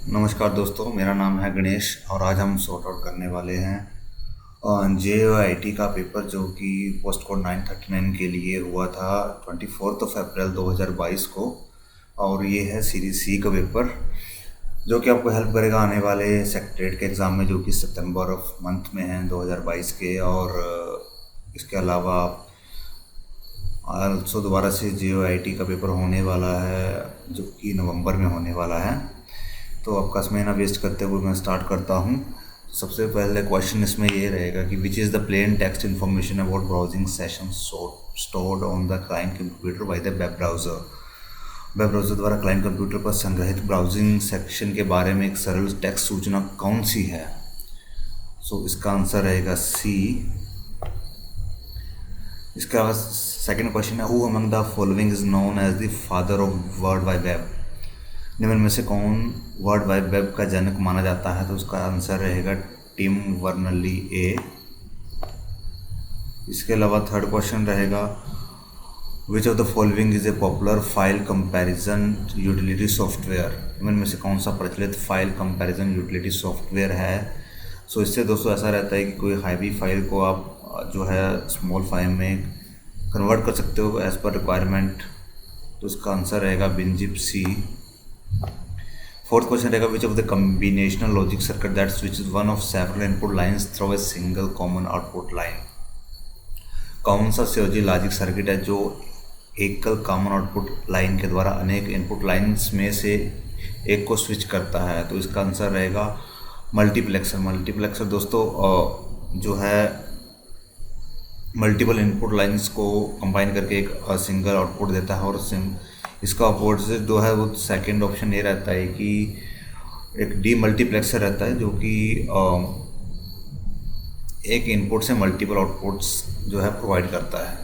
नमस्कार दोस्तों, मेरा नाम है गणेश और आज हम सॉर्ट आउट करने वाले हैं JOIT का पेपर जो कि पोस्ट कोड 939 के लिए हुआ था 24 अप्रैल 2022 को। और ये है सीरीज सी का पेपर जो कि आपको हेल्प करेगा आने वाले सेक्रेटरीट के एग्ज़ाम में जो कि सितंबर ऑफ मंथ में हैं 2022 के। और इसके अलावा आल्सो दोबारा से JOIT का पेपर होने वाला है जो कि नवंबर में होने वाला है। तो आपका महीना वेस्ट करते हुए मैं स्टार्ट करता हूँ। सबसे पहले क्वेश्चन इसमें ये रहेगा कि which is the plain text information about browsing session stored on the client computer by the web browser. Web browser द्वारा क्लाइंट कंप्यूटर पर संग्रहित ब्राउजिंग सेक्शन के बारे में एक सरल टेक्स्ट सूचना कौन सी है। सो इसका आंसर रहेगा सी। इसका सेकंड क्वेश्चन है who among the following is known as the father of world wide web. निम्न में से कौन वर्ल्ड वाइड वेब का जनक माना जाता है। तो उसका आंसर रहेगा टिम बर्नर्ली ए। इसके अलावा थर्ड क्वेश्चन रहेगा which of the following is A popular file comparison utility software. निम्न में से कौन सा प्रचलित फाइल कंपैरिजन यूटिलिटी सॉफ्टवेयर है। सो इससे दोस्तों ऐसा रहता है कि कोई हैवी फाइल को आप जो है स्मॉल फाइल में कन्वर्ट कर सकते हो एज पर रिक्वायरमेंट। तो इसका आंसर रहेगा बिनजिप सी। फोर्थ क्वेश्चन रहेगा which of the combinational logic circuit that switches one of several input lines through a single common output line. कौन सा संयोजी लॉजिक सर्किट है जो एकल कॉमन आउटपुट लाइन के द्वारा अनेक इनपुट लाइंस में से एक को स्विच करता है। तो इसका आंसर रहेगा मल्टीप्लेक्सर। मल्टीप्लेक्सर दोस्तों जो है मल्टीपल इनपुट लाइंस को कंबाइन करके एक सिंगल आउटपुट देता है। और इसका अपोजिट जो है वो सेकंड ऑप्शन ये रहता है कि एक डी मल्टीप्लेक्सर रहता है जो कि एक इनपुट से मल्टीपल आउटपुट्स जो है प्रोवाइड करता है।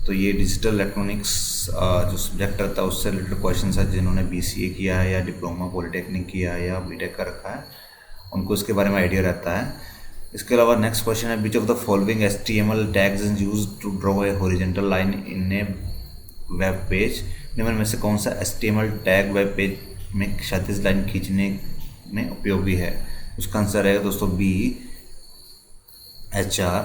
तो ये डिजिटल इलेक्ट्रॉनिक्स जो सब्जेक्ट रहता है उससे रिलेटेड क्वेश्चन है। जिन्होंने BCA किया है या डिप्लोमा पॉलिटेक्निक किया है या BTech कर रखा है उनको इसके बारे में आइडिया रहता है। इसके अलावा नेक्स्ट क्वेश्चन है which of the following HTML tags is used to draw a horizontal line in a web page. निम्न में से कौन सा HTML टैग वेब पेज में क्षैतिज लाइन खींचने में उपयोगी है। उसका आंसर रहेगा दोस्तों B HR।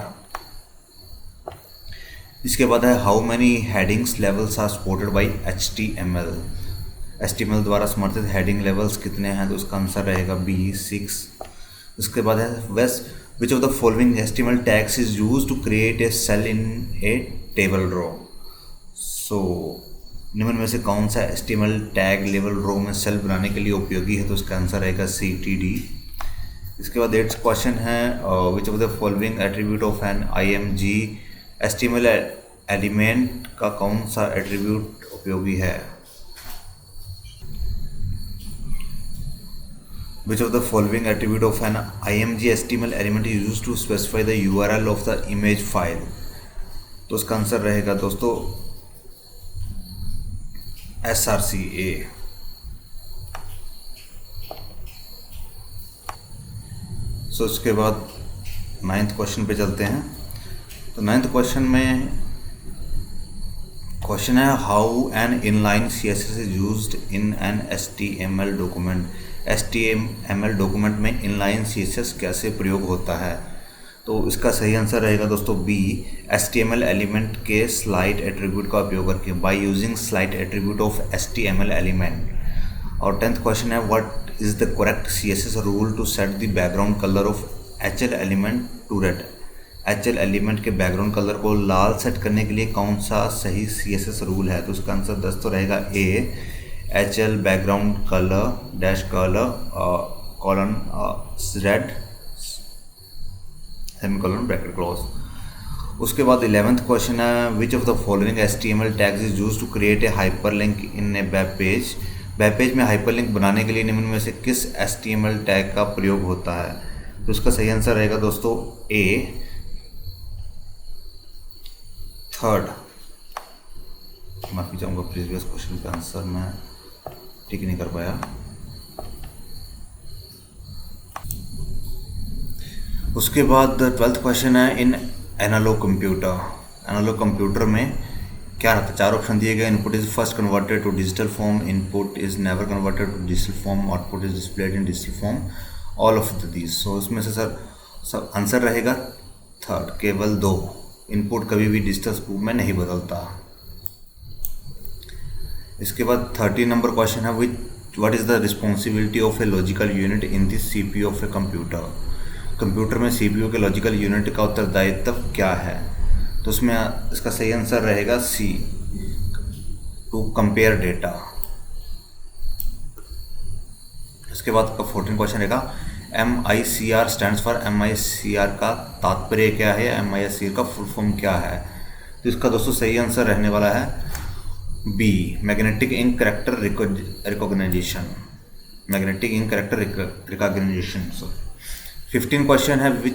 इसके बाद है how many headings levels are supported by HTML। HTML द्वारा समर्थित हेडिंग लेवल्स कितने हैं। तो उसका आंसर रहेगा B 6। इसके बाद है which of the following HTML tags is used to create a cell in a table row. So निम्न में से कौन सा HTML टैग लेवल रो में सेल बनाने के लिए उपयोगी है। तो इसका आंसर रहेगा CTD। इसके बाद 8th क्वेश्चन है which of the following attribute of an IMG HTML element का कौन सा एट्रीब्यूट उपयोगी है। Which of the following attribute of an IMG HTML element is used to specify the URL of the image file. तो इसका answer रहेगा दोस्तों SRCA। सो इसके बाद 9th क्वेश्चन पे चलते हैं। तो 9th क्वेश्चन में क्वेश्चन है how an inline CSS is used in an HTML document. HTML document में इनलाइन CSS कैसे प्रयोग होता है। तो इसका सही आंसर रहेगा दोस्तों B HTML एलिमेंट के स्लाइड एट्रीब्यूट का उपयोग करके by using slide attribute of HTML element. और 10th क्वेश्चन है what is the correct CSS rule to set the background colour of HL element to red. HL element के background colour को लाल set करने के लिए कौन सा सही CSS रूल है। तो उसका आंसर दोस्तों रहेगा A HL background colour dash colour colon red semicolon bracket close. उसके बाद 11th क्वेश्चन है which of the following HTML tags is used to create a hyperlink in a web page. Web page में hyperlink बनाने के लिए निम्न में से किस HTML टैग का प्रयोग होता है। तो उसका सही आंसर रहेगा दोस्तों A 3rd। माफी चाहूँगा प्रीवियस क्वेश्चन का आंसर मैं ठीक नहीं कर पाया। उसके बाद 12th क्वेश्चन है in analog computer. Analog computer में क्या रहता है, 4 ऑप्शन दिए गए। Input is first converted to digital form, input is never converted to digital form, output is displayed in digital form, all of these. So इसमें से sir सब answer रहेगा थर्ड, केवल 2। इनपुट कभी भी डिजिटल रूप में नहीं बदलता। इसके बाद 30 नंबर क्वेश्चन है, विच what is the responsibility of a logical unit in the CPU of a computer. Computer में सीपीयू के लॉजिकल यूनिट का उत्तरदायित्व क्या है। तो उसमें इसका सही आंसर रहेगा सी, टू कंपेयर डेटा। इसके बाद का 14 क्वेश्चन रहेगा, MICR स्टैंड्स फॉर, MICR का तात्पर्य क्या है, MICR का फुल फॉर्म क्या है। तो इसका दोस्तों सही आंसर रहने वाला है B, magnetic ink character recognition, magnetic ink character recognition. 15 question है, which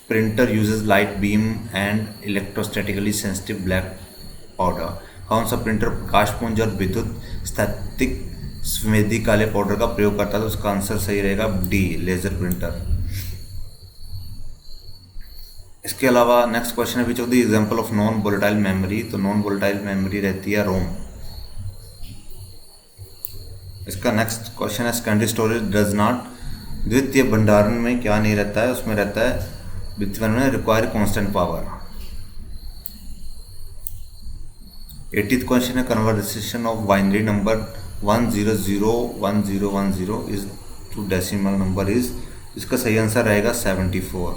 printer uses light beam and electrostatically sensitive black powder. कौन सा प्रिंटर प्रकाशपुंज और विद्युत स्थैतिक संवेदी काले पाउडर का प्रयोग करता है। तो उसका आंसर सही रहेगा डी, लेजर प्रिंटर। इसके अलावा नेक्स्ट क्वेश्चन है, which of the example of non volatile memory. तो नॉन वोलेटाइल मेमोरी रहती है रोम। इसका नेक्स्ट क्वेश्चन है, सेकेंडरी स्टोरेज डज नॉट, द्वितीय भंडारण में क्या नहीं रहता है, उसमें रहता है द्वितीय में require constant power. 80th question है, conversation of binary number 1001010 is to decimal number is. इसका सही आंसर रहेगा 74।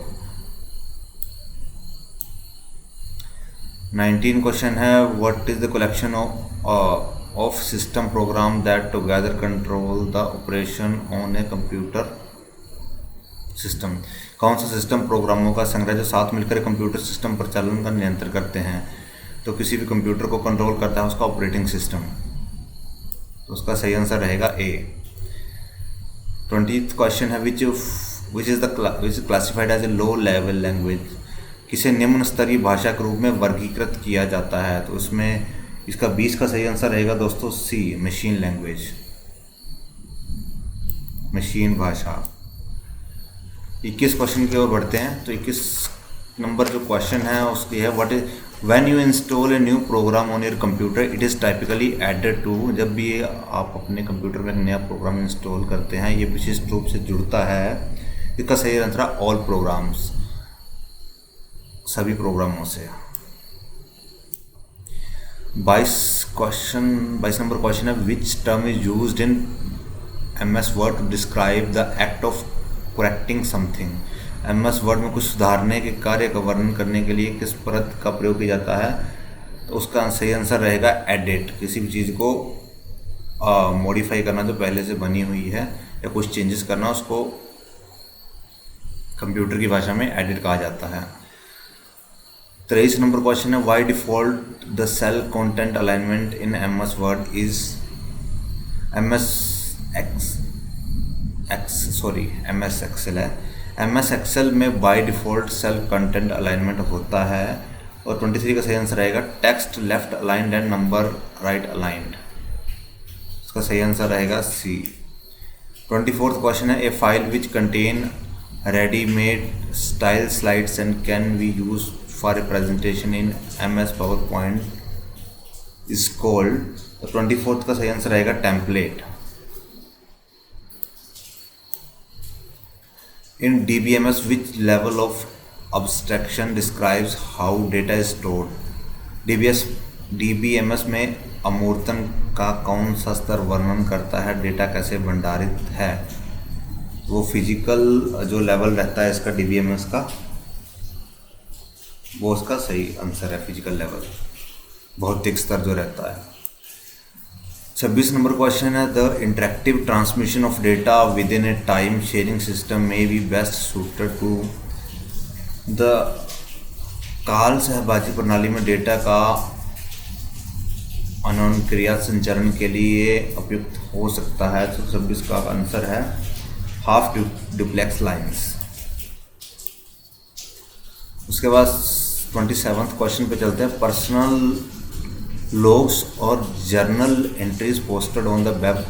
19 क्वेश्चन है, what is the collection of system program that together control the operation on a computer system. कौन सा system प्रोग्रामों का संग्रह जो साथ मिलकर कंप्यूटर सिस्टम परिचालन का नियंत्रण करते हैं। तो किसी भी कंप्यूटर को कंट्रोल करता है उसका ऑपरेटिंग सिस्टम। तो उसका सही आंसर रहेगा ए। 20th क्वेश्चन है, which is classified as a low level language. किसे निम्न स्तरीय भाषा के रूप में वर्गीकृत किया जाता है। तो उसमें इसका 20 का सही आंसर रहेगा दोस्तों सी, मशीन लैंग्वेज, मशीन भाषा। 21 क्वेश्चन की ओर बढ़ते हैं। तो 21 नंबर जो क्वेश्चन है उसकी है, what is when you install a new program on your computer it is typically added to. जब भी आप अपने कंप्यूटर में एक नया प्रोग्राम इंस्टॉल करते हैं ये विशिष्ट रूप से जुड़ता है। इसका सही आंसर ऑल प्रोग्राम्स, सभी प्रोग्रामों से। 22 नंबर क्वेश्चन है, which term is used in MS word to describe the act of correcting something. MS word में कुछ सुधारने के कार्य का वर्णन करने के लिए किस परत का प्रयोग किया जाता है। तो उसका सही आंसर रहेगा एडिट। किसी भी चीज़ को मॉडिफाई करना जो पहले से बनी हुई है या कुछ चेंजेस करना, उसको कंप्यूटर की भाषा में एडिट कहा जाता है। 23 नंबर क्वेश्चन है, by default the cell content alignment in MS word is MS excel है। MS एक्सेल में by default cell content alignment होता है। और 23 का सही आंसर रहेगा text left aligned and number right aligned. इसका सही आंसर रहेगा सी। 24th क्वेश्चन है, a file which contain readymade style slides and can be use for a presentation in MS PowerPoint is called. तो 24th का सही answer रहेगा template. In DBMS, which level of abstraction describes how data is stored? DBMS में अमूर्तन का कौन सा स्तर वर्णन करता है डेटा कैसे भंडारित है। वो फिजिकल जो लेवल रहता है इसका DBMS का, वो उसका सही आंसर है, फिजिकल लेवल, भौतिक स्तर जो रहता है। 26 नंबर क्वेश्चन है, the interactive transmission of data within a time sharing system में be best suited to the काल सहभागी प्रणाली में डेटा का अनोनक्रिया संचरण के लिए उपयुक्त हो सकता है। तो 26 का आंसर है हाफ डुप्लेक्स लाइंस। उसके बाद 27th क्वेश्चन पे चलते हैं, पर्सनल लॉग्स और journal entries posted on the web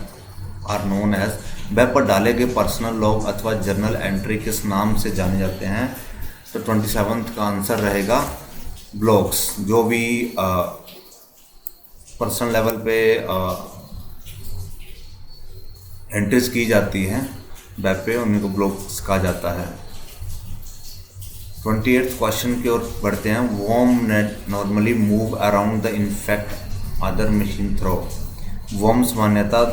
are known as. Web पर डाले गए पर्सनल लॉग अथवा जर्नल एंट्री किस नाम से जाने जाते हैं। तो 27th का आंसर रहेगा ब्लॉग्स। जो भी पर्सनल लेवल पे एंट्रीज की जाती हैं वेब पे, उन्हीं को ब्लॉग्स कहा जाता है। 28th क्वेश्चन की ओर बढ़ते हैं। Worm normally move around the infect other machine through. Worms मान्यता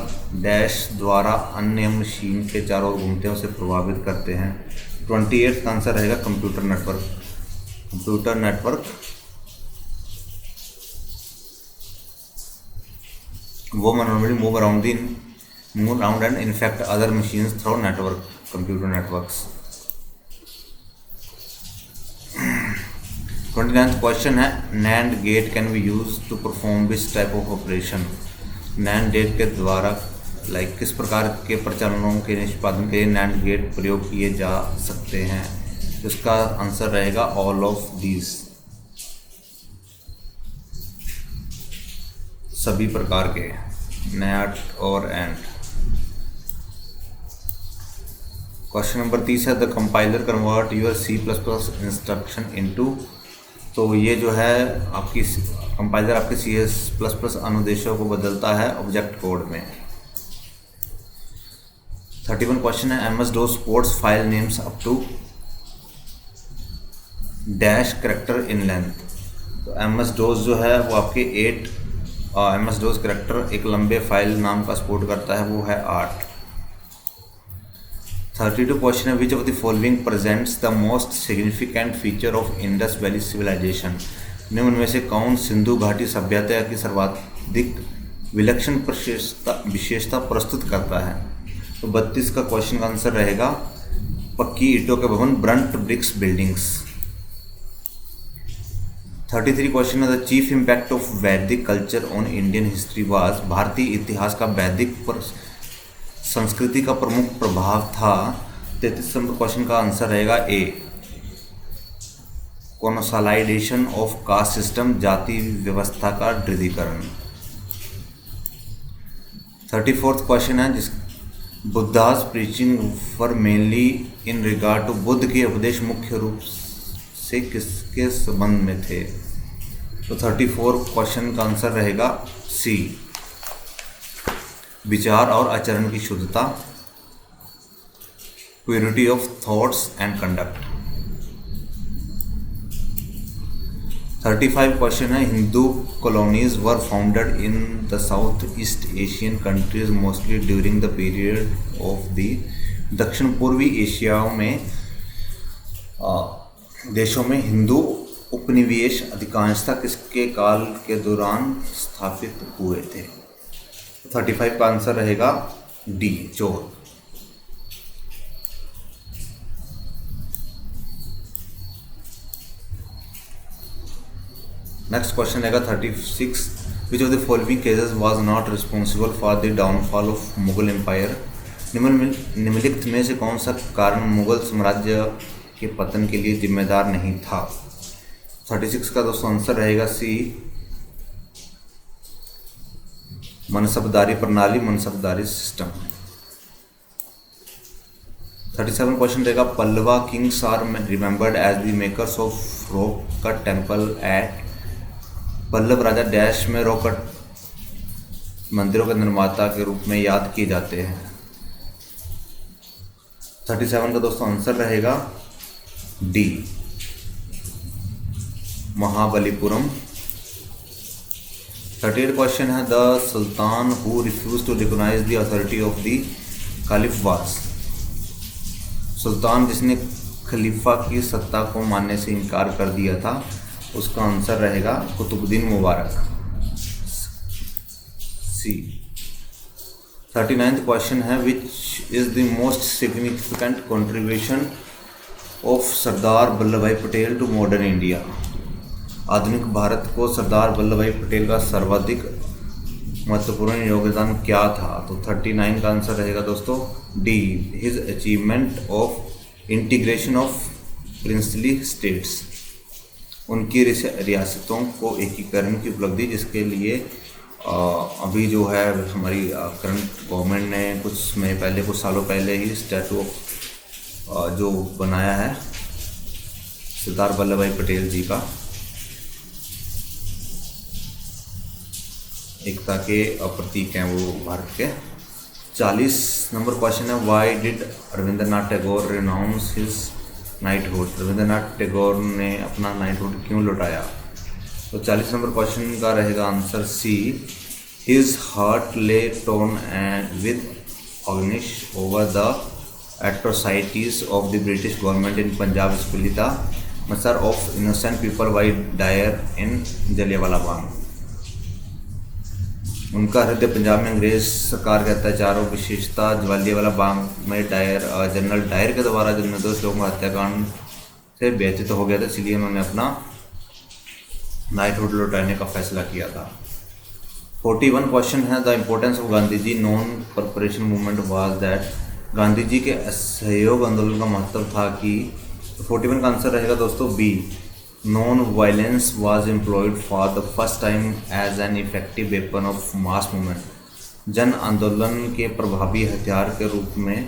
डैश द्वारा अन्य मशीन के चारों ओर घूमते हैं, उसे प्रभावित करते हैं। 28th का आंसर रहेगा computer network. Computer network worm normally move around and infect other machines through network, computer networks. 29th question है NAND gate can be use to perform which type of operation. NAND gate के द्वारा किस प्रकार के प्रचालनों के निष्पादन के लिए नैंड गेट प्रयोग किए जा सकते हैं। तो इसका आंसर रहेगा ऑल ऑफ दीज, सभी प्रकार के, नैट और एंड। क्वेश्चन नंबर 30 है the compiler convert your C++ instruction into. तो ये जो है आपकी कंपाइलर आपके C++ अनुदेशों को बदलता है ऑब्जेक्ट कोड में। 31 क्वेश्चन है MS-DOS supports file names up to dash character in length. तो MS-DOS जो है वो आपके 8 MS-DOS करेक्टर एक लंबे फाइल नाम का सपोर्ट करता है, वो है 8। 32 क्वेश्चन है which of the following presents the most significant feature of Indus valley civilisation. निम्न में से कौन सिंधु घाटी सभ्यता की सर्वाधिक विलक्षण विशेषता प्रस्तुत करता है। तो 32 का क्वेश्चन का आंसर रहेगा पक्की ईंटों के भवन, ब्रंट ब्रिक्स बिल्डिंग्स। 33 क्वेश्चन है द चीफ इम्पैक्ट ऑफ वैदिक culture on Indian history was. भारतीय इतिहास का वैदिक संस्कृति का प्रमुख प्रभाव था। 33 नंबर क्वेश्चन का आंसर रहेगा A, consolidation of caste system, जाति व्यवस्था का दृढ़ीकरण। 34th क्वेश्चन है जिस Buddha's preaching for mainly in regard to, Buddha के उपदेश मुख्य रूप से किसके संबंध में थे। तो 34 क्वेश्चन का आंसर रहेगा सी, विचार और आचरण की शुद्धता, purity of thoughts and conduct. 35 question है Hindu colonies were founded in the South East Asian countries mostly during the period of the. दक्षिण पूर्वी एशिया में देशों में हिंदू उपनिवेश अधिकांशतः किसके काल के दौरान स्थापित हुए थे। 35 का आंसर रहेगा डी, चोल। नेक्स्ट क्वेश्चन रहेगा 36 which of the following cases was not responsible for the downfall of Mughal empire. निम्नलिखित में से कौन सा कारण मुगल साम्राज्य के पतन के लिए जिम्मेदार नहीं था। 36 का दोस्तों आंसर रहेगा सी, मनसबदारी प्रणाली, मनसबदारी सिस्टम। 37 क्वेश्चन रहेगा Pallava kings are remembered as the makers of rock cut temple at. Pallava राजा डैश में रॉक कट मंदिरों के निर्माता के रूप में याद किए जाते हैं। 37 का दोस्तों आंसर रहेगा डी, महाबलीपुरम। 38 क्वेश्चन है the sultan who refuse to recognise the authority of the caliph was. सुल्तान जिसने खलीफा की सत्ता को मानने से इनकार कर दिया था, उसका आंसर रहेगा कुतुबुद्दीन मुबारक, सी। 39th क्वेश्चन है which is the most significant contribution of Sardar Vallabh Bhai Patel to modern India. आधुनिक भारत को सरदार वल्लभ भाई पटेल का सर्वाधिक महत्वपूर्ण योगदान क्या था। तो 39 का आंसर रहेगा दोस्तों D, his achievement of integration of princely states, उनकी रियासतों को एकीकरण की उपलब्धि, जिसके लिए अभी जो है हमारी करंट गवर्नमेंट ने कुछ सालों पहले ही स्टैचू ऑफ जो बनाया है सरदार वल्लभ भाई पटेल जी का, एकता के प्रतीक हैं वो भारत के। 40 नंबर क्वेश्चन है, why did Rabindranath Tagore renounce his knighthood. Rabindranath Tagore ने अपना नाइटहुड क्यों लौटाया? तो 40 नंबर क्वेश्चन का रहेगा answer C, his heart lay torn and with ऑग्निश over the atrocities of the British government in Punjab, especially the massacre of innocent people by Dyer in Jallianwala Bagh. उनका हृदय पंजाब में अंग्रेज सरकार के अत्याचारों, विशेषता जलियांवाला बाग में जनरल डायर के द्वारा जब निर्दोष लोगों का हत्याकांड से व्यतीत हो गया था, इसलिए उन्होंने अपना नाइटहुड लौटाने का फैसला किया था। 41 क्वेश्चन है, the importance of Gandhi ji non corporation movement was that. Gandhi ji के असहयोग आंदोलन का महत्व था कि। 41 का आंसर रहेगा दोस्तों B, non violence was employed for the first time as an effective weapon of mass movement. जन आंदोलन के प्रभावी हथियार के रूप में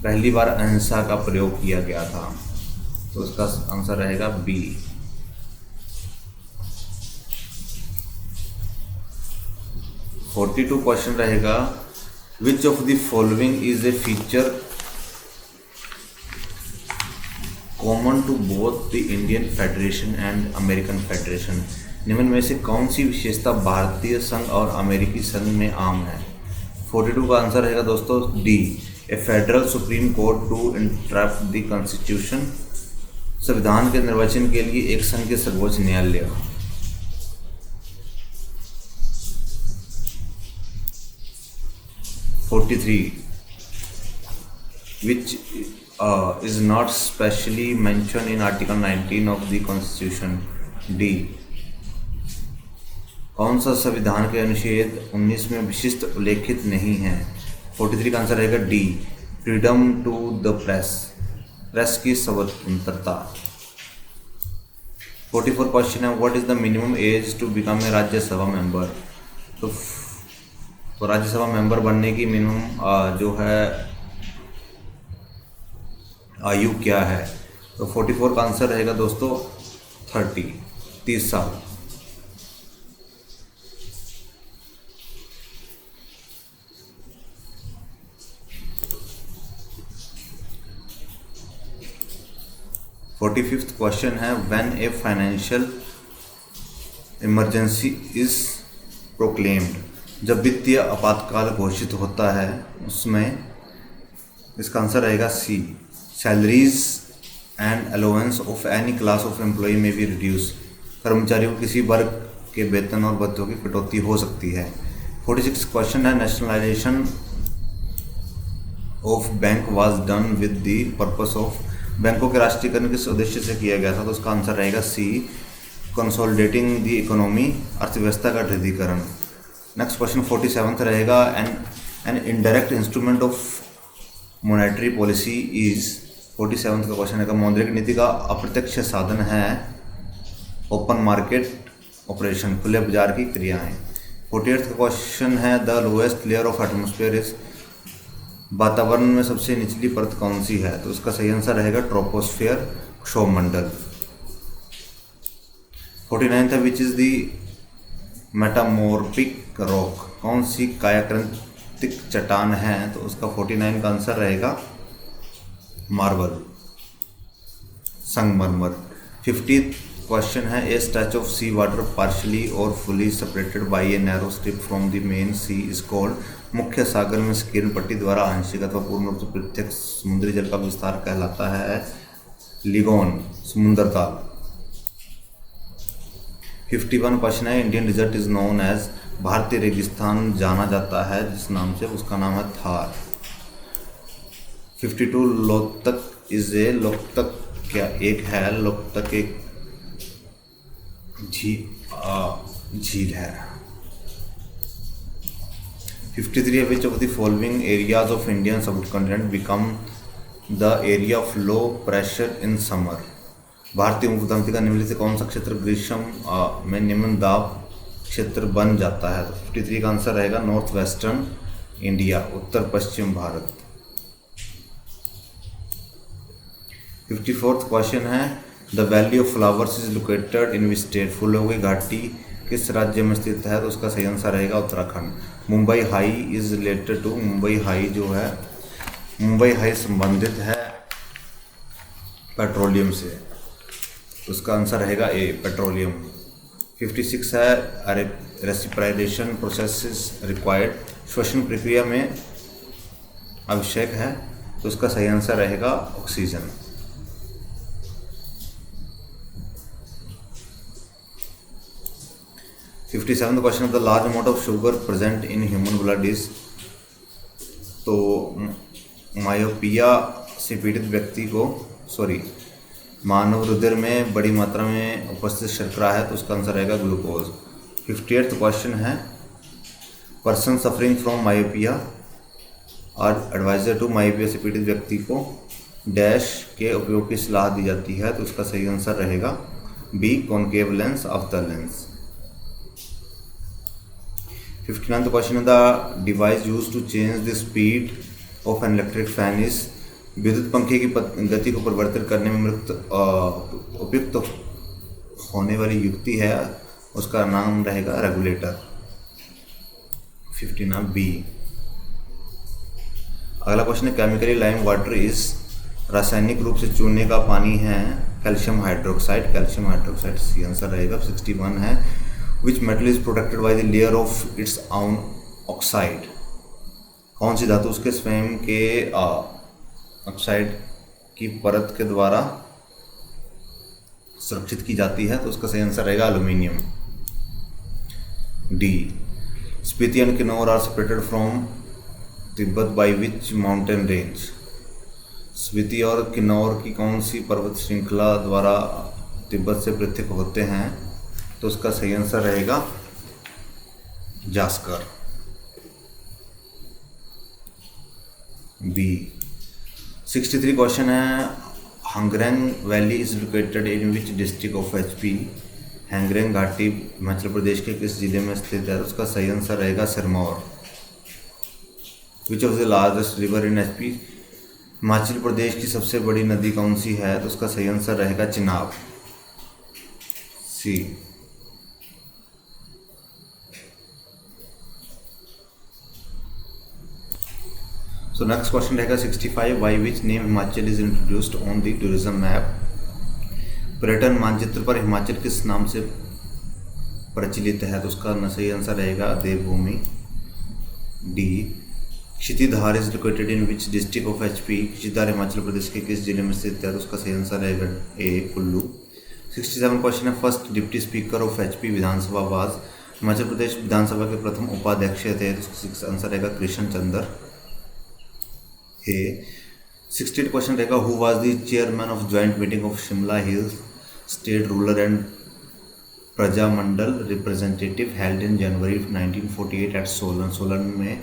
पहली बार अहिंसा का प्रयोग किया गया था, तो इसका आंसर रहेगा बी। 42 क्वेश्चन रहेगा, which of the following is a feature common to both the Indian federation and American federation. निम्न में से कौन सी विशेषता भारतीय संघ और अमेरिकी संघ में आम है? 42 का आंसर रहेगा दोस्तों D, a federal supreme court to interpret the constitution. संविधान के निर्वचन के लिए एक संघ के सर्वोच्च न्यायालय। 43 which is not specially mentioned in Article 19 of the Constitution. D, कौन सा संविधान के अनुच्छेद 19 में विशिष्ट उल्लेखित नहीं है? 43 का आंसर रहेगा D, freedom to the press, press की स्वतंत्रता। 44 क्वेश्चन है, what is the minimum age to become a Rajya Sabha member. तो राज्यसभा मेंबर बनने की मिनिमम जो है आयु क्या है? तो 44 का आंसर रहेगा दोस्तों 30 साल। फोर्टी फिफ्थ क्वेश्चन है, when a financial emergency is proclaimed. जब वित्तीय आपातकाल घोषित होता है उसमें, इसका आंसर रहेगा C, salaries and allowance of any class of employ may be reduce. कर्मचारियों को किसी वर्ग के वेतन और भत्तों की कटौती हो सकती है। 46 क्वेश्चन है, nationalisation of bank was done with the purpose of. बैंकों के राष्ट्रीयकरण किस उद्देश्य से किया गया था? तो उसका आंसर रहेगा सी, कंसोलिडेटिंग द इकोनॉमी, अर्थव्यवस्था का दृढ़ीकरण। नेक्स्ट क्वेश्चन 47 रहेगा, an indirect instrument of monetary policy is. 47 का क्वेश्चन है, मौद्रिक नीति का अप्रत्यक्ष साधन है ओपन मार्केट ऑपरेशन, खुले बाजार की क्रियाएं। 48 का क्वेश्चन है, the lowest layer of atmosphere is. वातावरण में सबसे निचली परत कौन सी है? तो उसका सही आंसर रहेगा ट्रोपोस्फेयर, क्षोभमंडल। 49 था, विच इज द मेटामोर्फिक रॉक। कौन सी कायाकृतिक चट्टान है? तो उसका 49 का आंसर रहेगा मार्बल, संगमरमर। 50th क्वेश्चन है, a stretch of sea water partially or fully separated by a narrow strip from the main sea is called. मुख्य सागर में संकीर्ण पट्टी द्वारा आंशिक अथवा पूर्ण रूप से प्रत्यक्ष समुद्री जल का विस्तार कहलाता है लिगोन, समुद्र ताल। 51 क्वेश्चन है, Indian desert is known as. भारतीय रेगिस्तान जाना जाता है जिस नाम से, उसका नाम है थार। 52 Loktak is a. लोकतक क्या एक है? लोकतक एक झील है। 53 which of the following areas of Indian subcontinent become the area of low pressure in summer. भारतीय उपद्वीप का निम्नलिखित से कौन सा क्षेत्र ग्रीष्म में निम्न दाब क्षेत्र बन जाता है? तो 53 का आंसर रहेगा नॉर्थ वेस्टर्न इंडिया, उत्तर पश्चिम भारत। 54th क्वेश्चन है, the valley of flowers is located in which state. फूलों की घाटी किस राज्य में स्थित है? तो उसका सही आंसर रहेगा Uttarakhand. Mumbai high is related to, Mumbai high जो है, मुंबई हाई संबंधित है पेट्रोलियम से, तो उसका आंसर रहेगा ए, पेट्रोलियम। 56 है, अरे रेसिप्राइडेशन प्रोसेस रिक्वायर्ड, श्वसन प्रक्रिया में आवश्यक है, तो उसका सही आंसर रहेगा oxygen. 57 question, of the large amount of sugar present in human blood is, तो मायोपिया से पीड़ित व्यक्ति को, मानव रुधिर में बड़ी मात्रा में उपस्थित शर्करा है, तो उसका आंसर रहेगा ग्लूकोज। 58th क्वेश्चन है, पर्सन सफरिंग फ्रॉम मायोपिया और एडवाइजर टू, मायोपिया से पीड़ित व्यक्ति को डैश के उपयोग की सलाह दी जाती है, तो उसका सही आंसर रहेगा B, concave lens of the lens. 59th question, the device use to change the speed of an electric fan is, विद्युत पंखे की गति को परिवर्तित करने में उपयुक्त होने वाली युक्ति है, उसका नाम रहेगा रेगुलेटर। 59 बी। अगला क्वेश्चन है, केमिकली लाइम वाटर इज, रासायनिक रूप से चूने का पानी है calcium hydroxide, calcium hydroxide C answer रहेगा। 61 है, which metal is protected by the layer of its own oxide, कौन सी धातु उसके स्वयं के ऑक्साइड की परत के द्वारा सुरक्षित की जाती है, तो उसका सही आंसर रहेगा aluminium. D, Spiti and Kinnaur are separated from Tibet by which mountain range, Spiti और किन्नौर की कौन सी पर्वत श्रृंखला द्वारा तिब्बत से पृथक होते हैं, तो उसका सही आंसर रहेगा जास्कर, बी। 63 क्वेश्चन है, Hangrang valley is located in which district of HP, Hangrang घाटी हिमाचल प्रदेश के किस जिले में स्थित है, उसका सही आंसर रहेगा Sirmaur. Which of the largest river in HP, Himachal Pradesh की सबसे बड़ी नदी कौन सी है, तो उसका सही आंसर रहेगा चिनाब, सी। सो नेक्स्ट क्वेश्चन रहेगा 65, by which name Himachal is introduced on the tourism map, पर्यटन मानचित्र पर हिमाचल किस नाम से प्रचलित है, तो उसका सही आंसर रहेगा Devbhumi, D. Kshitidhar is located in which district of HP, Kshitidhar Himachal Pradesh के किस जिले में स्थित है, तो उसका सही आंसर रहेगा ए, कुल्लू। 67 क्वेश्चन है, first deputy speaker of HP Vidhansabha was, Himachal Pradesh Vidhansabha के प्रथम उपाध्यक्ष थे, तो उसका आंसर रहेगा कृष्ण चंद्र, ए। 68 क्वेश्चन रहेगा, who was the chairman of joint meeting of Shimla hills state rural and Prajamandal representative held in January 1948 at Solan, Solan में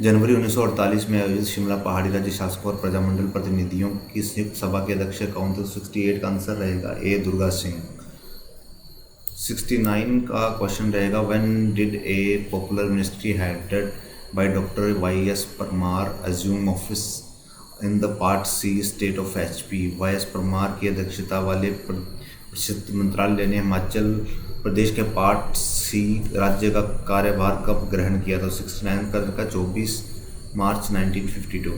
जनवरी 1948 में आयोजित शिमला पहाड़ी राज्य शासकों और प्रजामंडल प्रतिनिधियों की संयुक्त सभा के अध्यक्ष कौन थे, 68 का आंसर रहेगा ए, दुर्गा सिंह। 69 का क्वेश्चन रहेगा, when did a popular ministry headed by doctor Y S. Parmar assume office in the part C state of HP, Y S. Parmar की अध्यक्षता वाले परिषद मंत्रालय ने हिमाचल प्रदेश के पार्ट सी राज्य का कार्यभार कब ग्रहण किया था, 69 का 24 मार्च 1952।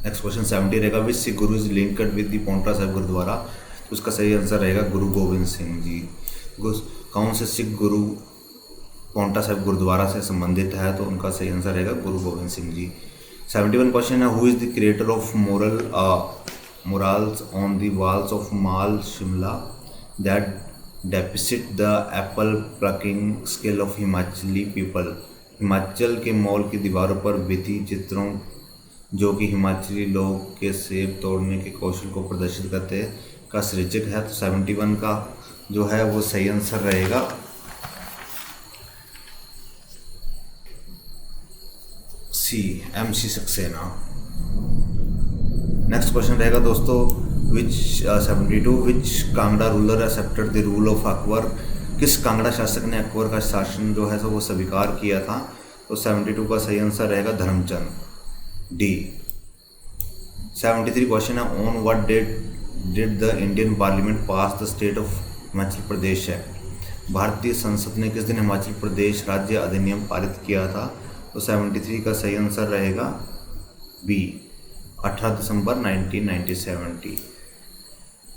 नेक्स्ट क्वेश्चन 70 रहेगा, which Sikh guru is linked with the Paonta Sahib gurdwara, तो उसका सही आंसर रहेगा गुरु गोविंद सिंह जी। कौन से सिख गुरु पौंटा साहिब गुरुद्वारा से संबंधित है, तो उनका सही आंसर रहेगा गुरु गोविंद सिंह जी। 71 क्वेश्चन है, who is the creator of murals on the walls of Mall Shimla that depict the apple plucking skill of Himachali people, Himachal के मॉल की दीवारों पर भित्ति चित्रों जो कि हिमाचली लोग के सेब तोड़ने के कौशल को प्रदर्शित करते का सृजक है, तो 71 का जो है वो सही आंसर रहेगा C, MC Saxena. Next question रहेगा दोस्तों, which 72 which Kangra ruler accepted the rule of Akbar, किस कांगड़ा शासक ने अकबर का शासन जो है वो स्वीकार किया था, तो 72 का सही आंसर रहेगा धर्मचंद, डी। 73 क्वेश्चन है, on what date did the Indian parliament pass the state of Himachal Pradesh act? भारतीय संसद ने किस दिन हिमाचल प्रदेश राज्य अधिनियम पारित किया था? तो 73 का सही आंसर रहेगा बी, 18 दिसंबर 1970।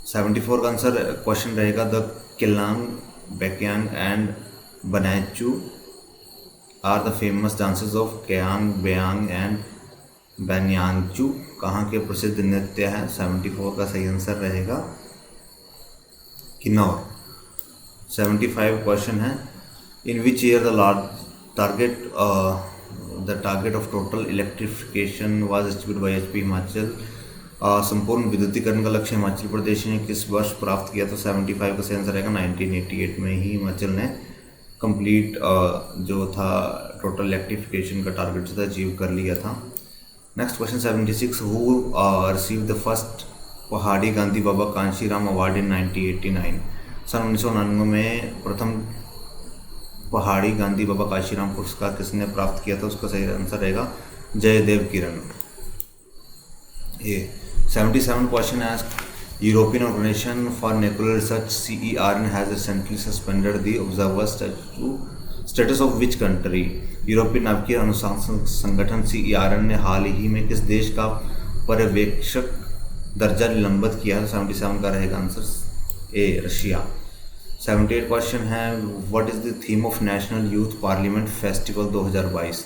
74 का आंसर क्वेश्चन रहेगा the Kilang, Bakyang and Banachu are the famous dances of Kayang, Bayang and Banyangchu कहाँ के प्रसिद्ध नृत्य हैं? 74 का सही आंसर रहेगा किन्नौर। 75 क्वेश्चन है in which year the target of total electrification was achieved by HP Himachal? संपूर्ण विद्युतीकरण का लक्ष्य हिमाचल प्रदेश ने किस वर्ष प्राप्त किया? तो 75 का सही आंसर रहेगा 1988 में ही हिमाचल ने कंप्लीट जो था टोटल इलेक्ट्रिफिकेशन का टारगेट जो था अचीव कर लिया था। Next question 76 who receive the first पहाड़ी गांधी बाबा कांशीराम अवार्ड इन 1989? सन 1999 में प्रथम पहाड़ी गांधी बाबा कांशीराम पुरस्कार किसने प्राप्त किया था? उसका सही आंसर रहेगा जयदेव किरण। ये 77 क्वेश्चन है European organisation for nuclear research CERN has recently suspended the observer status of which country? यूरोपीय नाभिकीय अनुसंधान संगठन CERN ने हाल ही में किस देश का पर्यवेक्षक दर्जा निलंबित किया है? 77 का रहेगा आंसर ए, रशिया। 78 क्वेश्चन है what is the theme of national youth parliament festival 2022?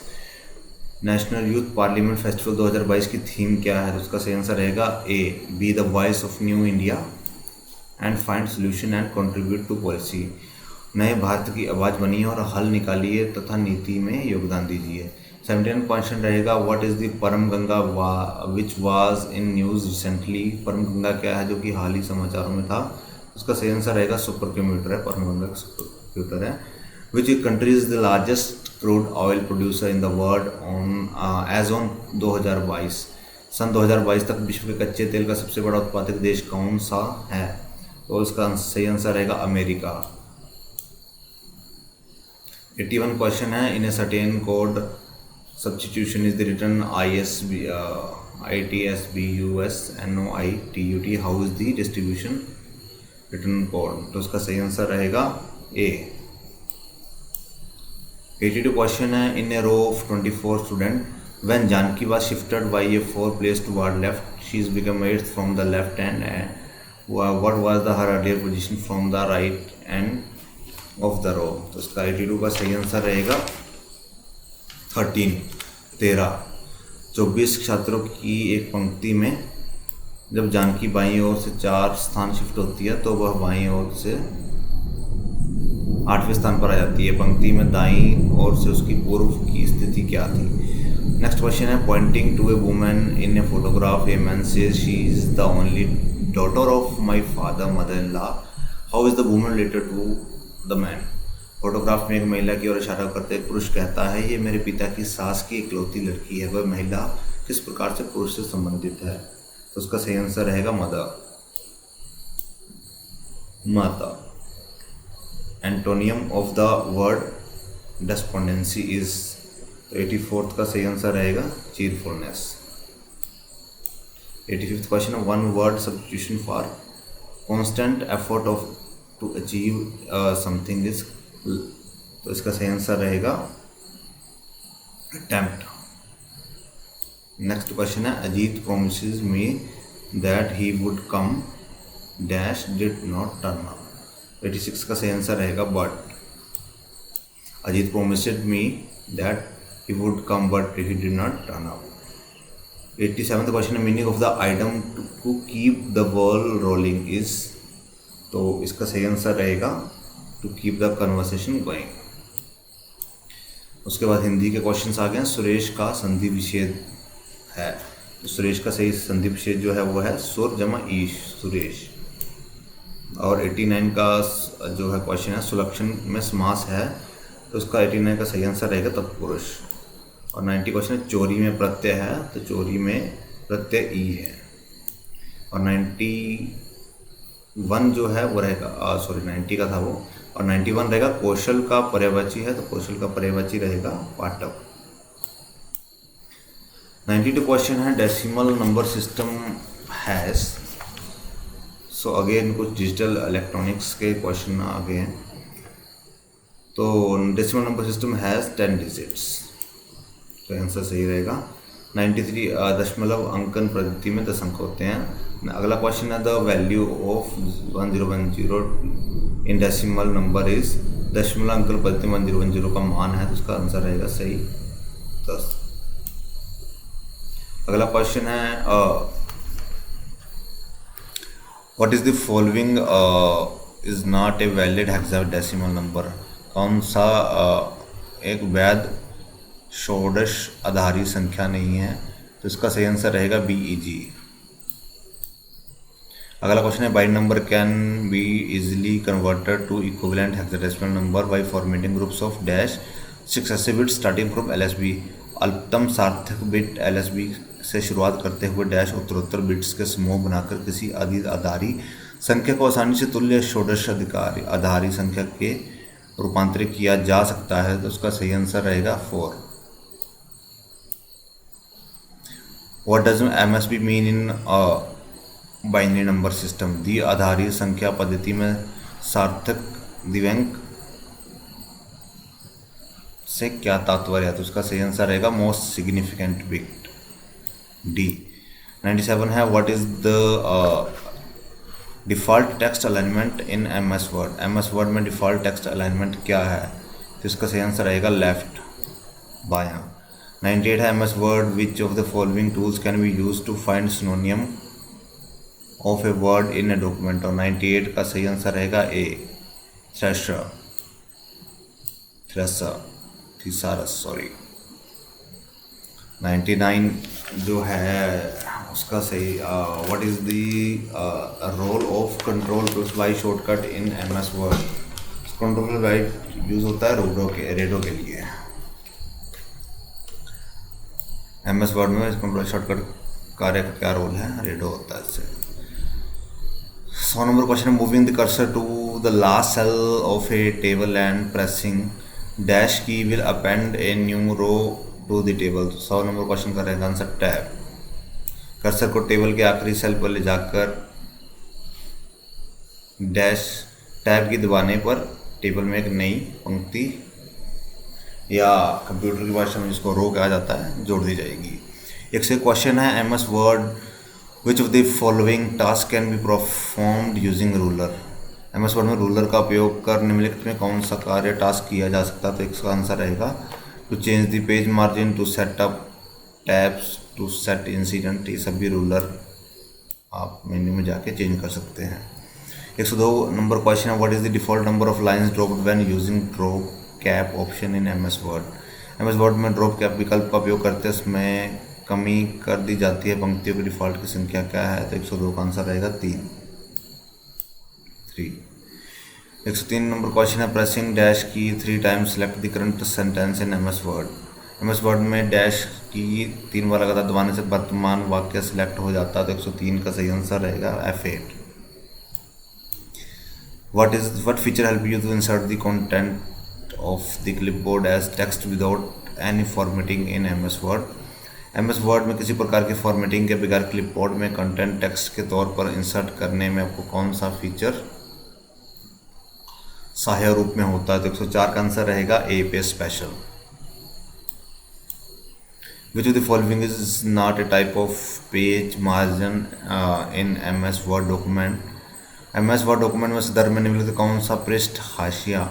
National youth parliament festival 2022 की थीम क्या है? तो उसका सही आंसर रहेगा A, B the voice of new India and find solution and contribute to policy. नए भारत की आवाज़ बनिए और हल निकालिए तथा नीति में योगदान दीजिए। 79 क्वेश्चन रहेगा व्हाट इज़ द परम Ganga which was in news recently? परम गंगा क्या है जो कि हाल ही समाचारों में था? उसका सही आंसर रहेगा सुपर कंप्यूटर है, परम गंगा सुपर कंप्यूटर है। Which country is the largest crude oil producer in the world on as on 2022? सन 2022 तक विश्व के कच्चे तेल का सबसे बड़ा उत्पादक देश कौन सा है? तो इसका सही आंसर रहेगा अमेरिका। 81 क्वेश्चन है in a certain code substitution is the return ITSBUSNOITUT how is the distribution return code? तो उसका सही आंसर रहेगा ए। 82 क्वेश्चन है in a row of 24 student when Janaki was shifted by a 4 place toward left she is become 8th from the left hand and what was the her earlier position from the right end of the row? तो इसका 82 का सही answer रहेगा 13। 24 छात्रों की एक पंक्ति में जब जानकी बाईं ओर से 4 स्थान शिफ्ट होती है तो वह बाईं ओर से 8वें स्थान पर आ जाती है। पंक्ति में दाईं ओर से उसकी पूर्व की स्थिति क्या थी? नेक्स्ट क्वेश्चन है pointing to a woman in a photograph a man says she is the only daughter of my father mother in law how is the woman related to the man? Photograph में एक महिला की ओर इशारा करते एक पुरुष कहता है ये मेरे पिता की सास की इकलौती लड़की है। वह महिला किस प्रकार से पुरुष से संबंधित है? तो उसका सही आंसर रहेगा मदर, माता। Antonym of the word despondency is? तो 84 का सही आंसर रहेगा cheerfulness. 85th question one word substitution for constant effort of to achieve something is? तो इसका सही आंसर रहेगा अटेम्प्ट। नेक्स्ट क्वेश्चन है Ajit promises me that he would come dash did not turn up? 86 का सही आंसर रहेगा but. Ajit promised me that he would come but he did not turn up. 87th question है meaning of the idiom to keep the ball rolling is? तो इसका सही answer रहेगा to keep the conversation going. उसके बाद हिंदी के questions आ गए हैं। सुरेश का संधि विच्छेद है, तो सुरेश का सही संधि विच्छेद जो है वो है सुर जमा ईश, सुरेश। और 89 का जो है क्वेश्चन है सुलक्षण में समास है, तो उसका 89 का सही आंसर रहेगा तत्पुरुष। और 90 क्वेश्चन है चोरी में प्रत्यय है, तो चोरी में प्रत्यय ई है। और 91 जो है वो रहेगा 90 का था वो, और 91 रहेगा कौशल का पर्यायवाची है, तो कौशल का पर्यायवाची रहेगा पाठक। 92 क्वेश्चन है decimal number system has so again कुछ डिजिटल इलेक्ट्रॉनिक्स के क्वेश्चन आ गए हैं। तो decimal number system has 10 digits, तो आंसर सही रहेगा। 93 दशमलव अंकन पद्धति में 10 अंक होते हैं। अगला क्वेश्चन है the value of 1010 in decimal number is, दशमलव अंकन पद्धति में 1010 का मान है, तो उसका आंसर रहेगा सही 10। अगला क्वेश्चन है what is the following is not a valid hexadecimal number, कौन सा एक वैध षोडश आधारी संख्या नहीं है, तो इसका सही आंसर रहेगा BEG। अगला क्वेश्चन है binary number can be easily converted to equivalent hexadecimal number by formatting groups of dash successive bits starting from LSB, अल्पतम सार्थक बिट LSB से शुरुआत करते हुए डैश उत्तरोत्तर बिट्स के समूह बनाकर किसी आधारी संख्या को आसानी से तुल्य षोडश आधारी संख्या के रूपांतरित किया जा सकता है, तो उसका सही आंसर रहेगा 4। What does MSB mean in binary number system? द्विआधारी संख्या पद्धति में सार्थक दिव्यांक से क्या तात्पर्य है, तो उसका सही आंसर रहेगा मोस्ट सिग्निफिकेंट बिट, D। 97 है what is the default text alignment in MS word, MS word में डिफ़ॉल्ट टेक्स्ट अलाइनमेंट क्या है, तो इसका सही आंसर रहेगा लेफ्ट, बायां। 98 है MS word which of the following tools can be use to find synonym of a word in a document, और 98 का सही आंसर रहेगा A, थिसारस सॉरी। 99 जो है उसका सही what is the role of control plus Y shortcut in MS word, control Y use होता है रेडो के लिए। MS वर्ड में कंट्रोल शॉर्टकट कार्य का क्या रोल है, रेडो होता है इससे। 100 नंबर question, moving the cursor to the last cell of a table and pressing dash key will append a new row to the table. 100 नंबर क्वेश्चन का रहेगा आंसर टैब। कर्सर को टेबल के आखिरी सेल पर ले जाकर डैश टैब की दबाने पर टेबल में एक नई पंक्ति या कंप्यूटर की भाषा में जिसको रो कहा जाता है जोड़ दी जाएगी। एक से क्वेश्चन है MS word which of the following task can be performed using ruler. MS word में रूलर का उपयोग कर निम्नलिखित में कौन सा कार्य टास्क किया जा सकता है, तो इसका आंसर रहेगा to change the page margin, to set up tabs, to set incident. ये सभी रूलर आप मेन्यू में जाके चेंज कर सकते हैं। 102 नंबर क्वेश्चन है what is the default number of lines dropped when using drop cap option in MS word. MS word में ड्रॉप कैप विकल्प का उपयोग करते समय कमी कर दी जाती है पंक्तियों की डिफॉल्ट की संख्या क्या है, तो 102 का आंसर रहेगा 3। 103 नंबर क्वेश्चन है प्रेसिंग डैश की 3 times select the current sentence in MS word. MS word में डैश की 3 बार लगातार दबाने से वर्तमान वाक्य सिलेक्ट हो जाता है, तो 103 का सही आंसर रहेगा F8। what feature help you to insert the content of the clipboard as text without any formatting in MS Word? MS Word में किसी प्रकार की फॉर्मेटिंग के बगैर क्लिपबोर्ड में कंटेंट टेक्स्ट के तौर पर इंसर्ट करने में आपको कौन सा फीचर सहायक रूप में होता है, तो 104 का आंसर रहेगा A पे special. Which of the following is not a type of page margin in MS Word document? MS Word document में संदर्भ में निम्नलिखित कौन सा पृष्ठ हाशिया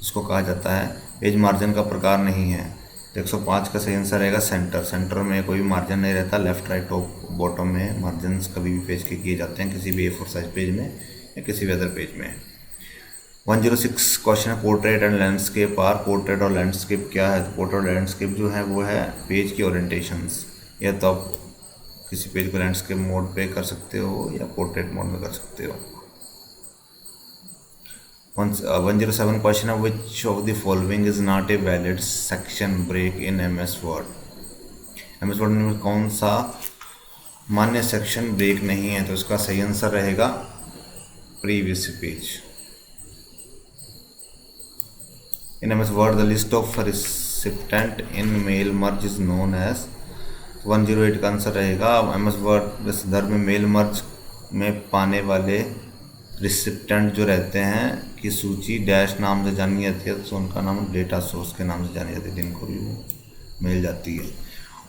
इसको कहा जाता है पेज मार्जिन का प्रकार नहीं है, तो 105 का सही आंसर रहेगा सेंटर। सेंटर में कोई भी मार्जिन नहीं रहता, लेफ्ट राइट टॉप बॉटम में मार्जिन कभी भी पेज के किए जाते हैं किसी भी A4 साइज पेज में या किसी भी अदर पेज में। 106 क्वेश्चन है portrait and landscape are. Portrait और लैंडस्केप क्या है, तो पोर्ट्रेट और लैंडस्केप जो है वो है पेज की ओरिएंटेशंस, या तो आप किसी पेज को लैंडस्केप मोड पे कर सकते हो या पोर्ट्रेट मोड में कर सकते हो। 107 क्वेश्चन है which of the following is not a valid section break in MS word. MS word में कौन सा मान्य सेक्शन ब्रेक नहीं है, तो इसका सही आंसर रहेगा previous page. In MS Word, the list of recipient in mail merge is known as। 108 का आंसर रहेगा MS Word में संदर्भ में मेल मर्ज में पाने वाले रिसिप्टेंट जो रहते हैं की सूची डैश नाम से जानी जाती है, तो उनका नाम डेटा सोर्स के नाम से जानी जाती है, जिनको भी वो मिल जाती है।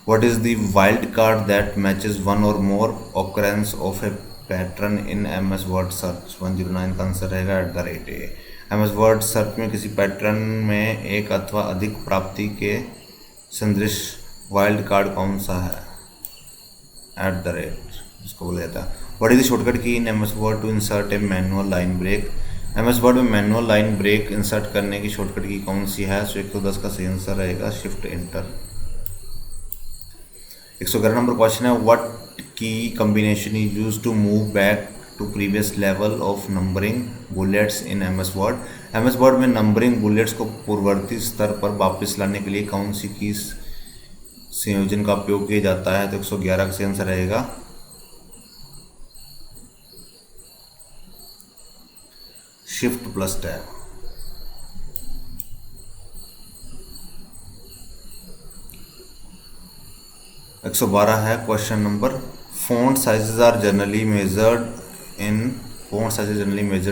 What is the wild card that matches one or more occurrence of a pattern in M S word search? 109 का आंसर रहेगा @a। M S word search में किसी पैटर्न में एक अथवा अधिक प्राप्ति के सदृश वाइल्ड कार्ड कौन सा है? इसको बोला जाता है। What is the shortcut key in M S word to insert a manual line break? M S word में मैनुअल लाइन ब्रेक इंसर्ट करने की शॉर्टकट की कौन सी है? 110 का सही आंसर रहेगा शिफ्ट एंटर। 111 नंबर क्वेश्चन है, what key combination is use to move back to previous level of numbering bullets in M S word? M S word में नंबरिंग बुलेट्स को पूर्ववर्ती स्तर पर वापस लाने के लिए कौन सी की संयोजन का उपयोग किया जाता है? तो 111 का सही आंसर रहेगा शिफ्ट प्लस टैब। 112 है question number, font sizes are generally measured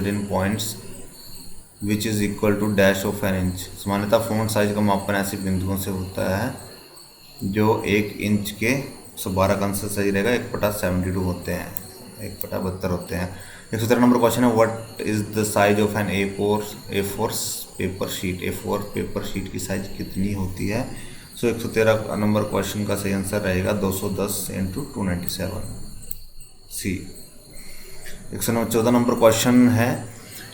in points which is equal to dash of an inch. सामान्यतः फॉन्ट साइज का मापन ऐसे बिंदुओं से होता है जो 1 इंच के 112 का आंसर सही रहेगा 1/72 होते हैं, 1/72 होते हैं। 113 नंबर क्वेश्चन है, what is the size of an A4 paper sheet? A4 paper sheet की साइज कितनी होती है? 113 नंबर क्वेश्चन का सही आंसर रहेगा 210 × 297 सी। 114 नंबर क्वेश्चन है,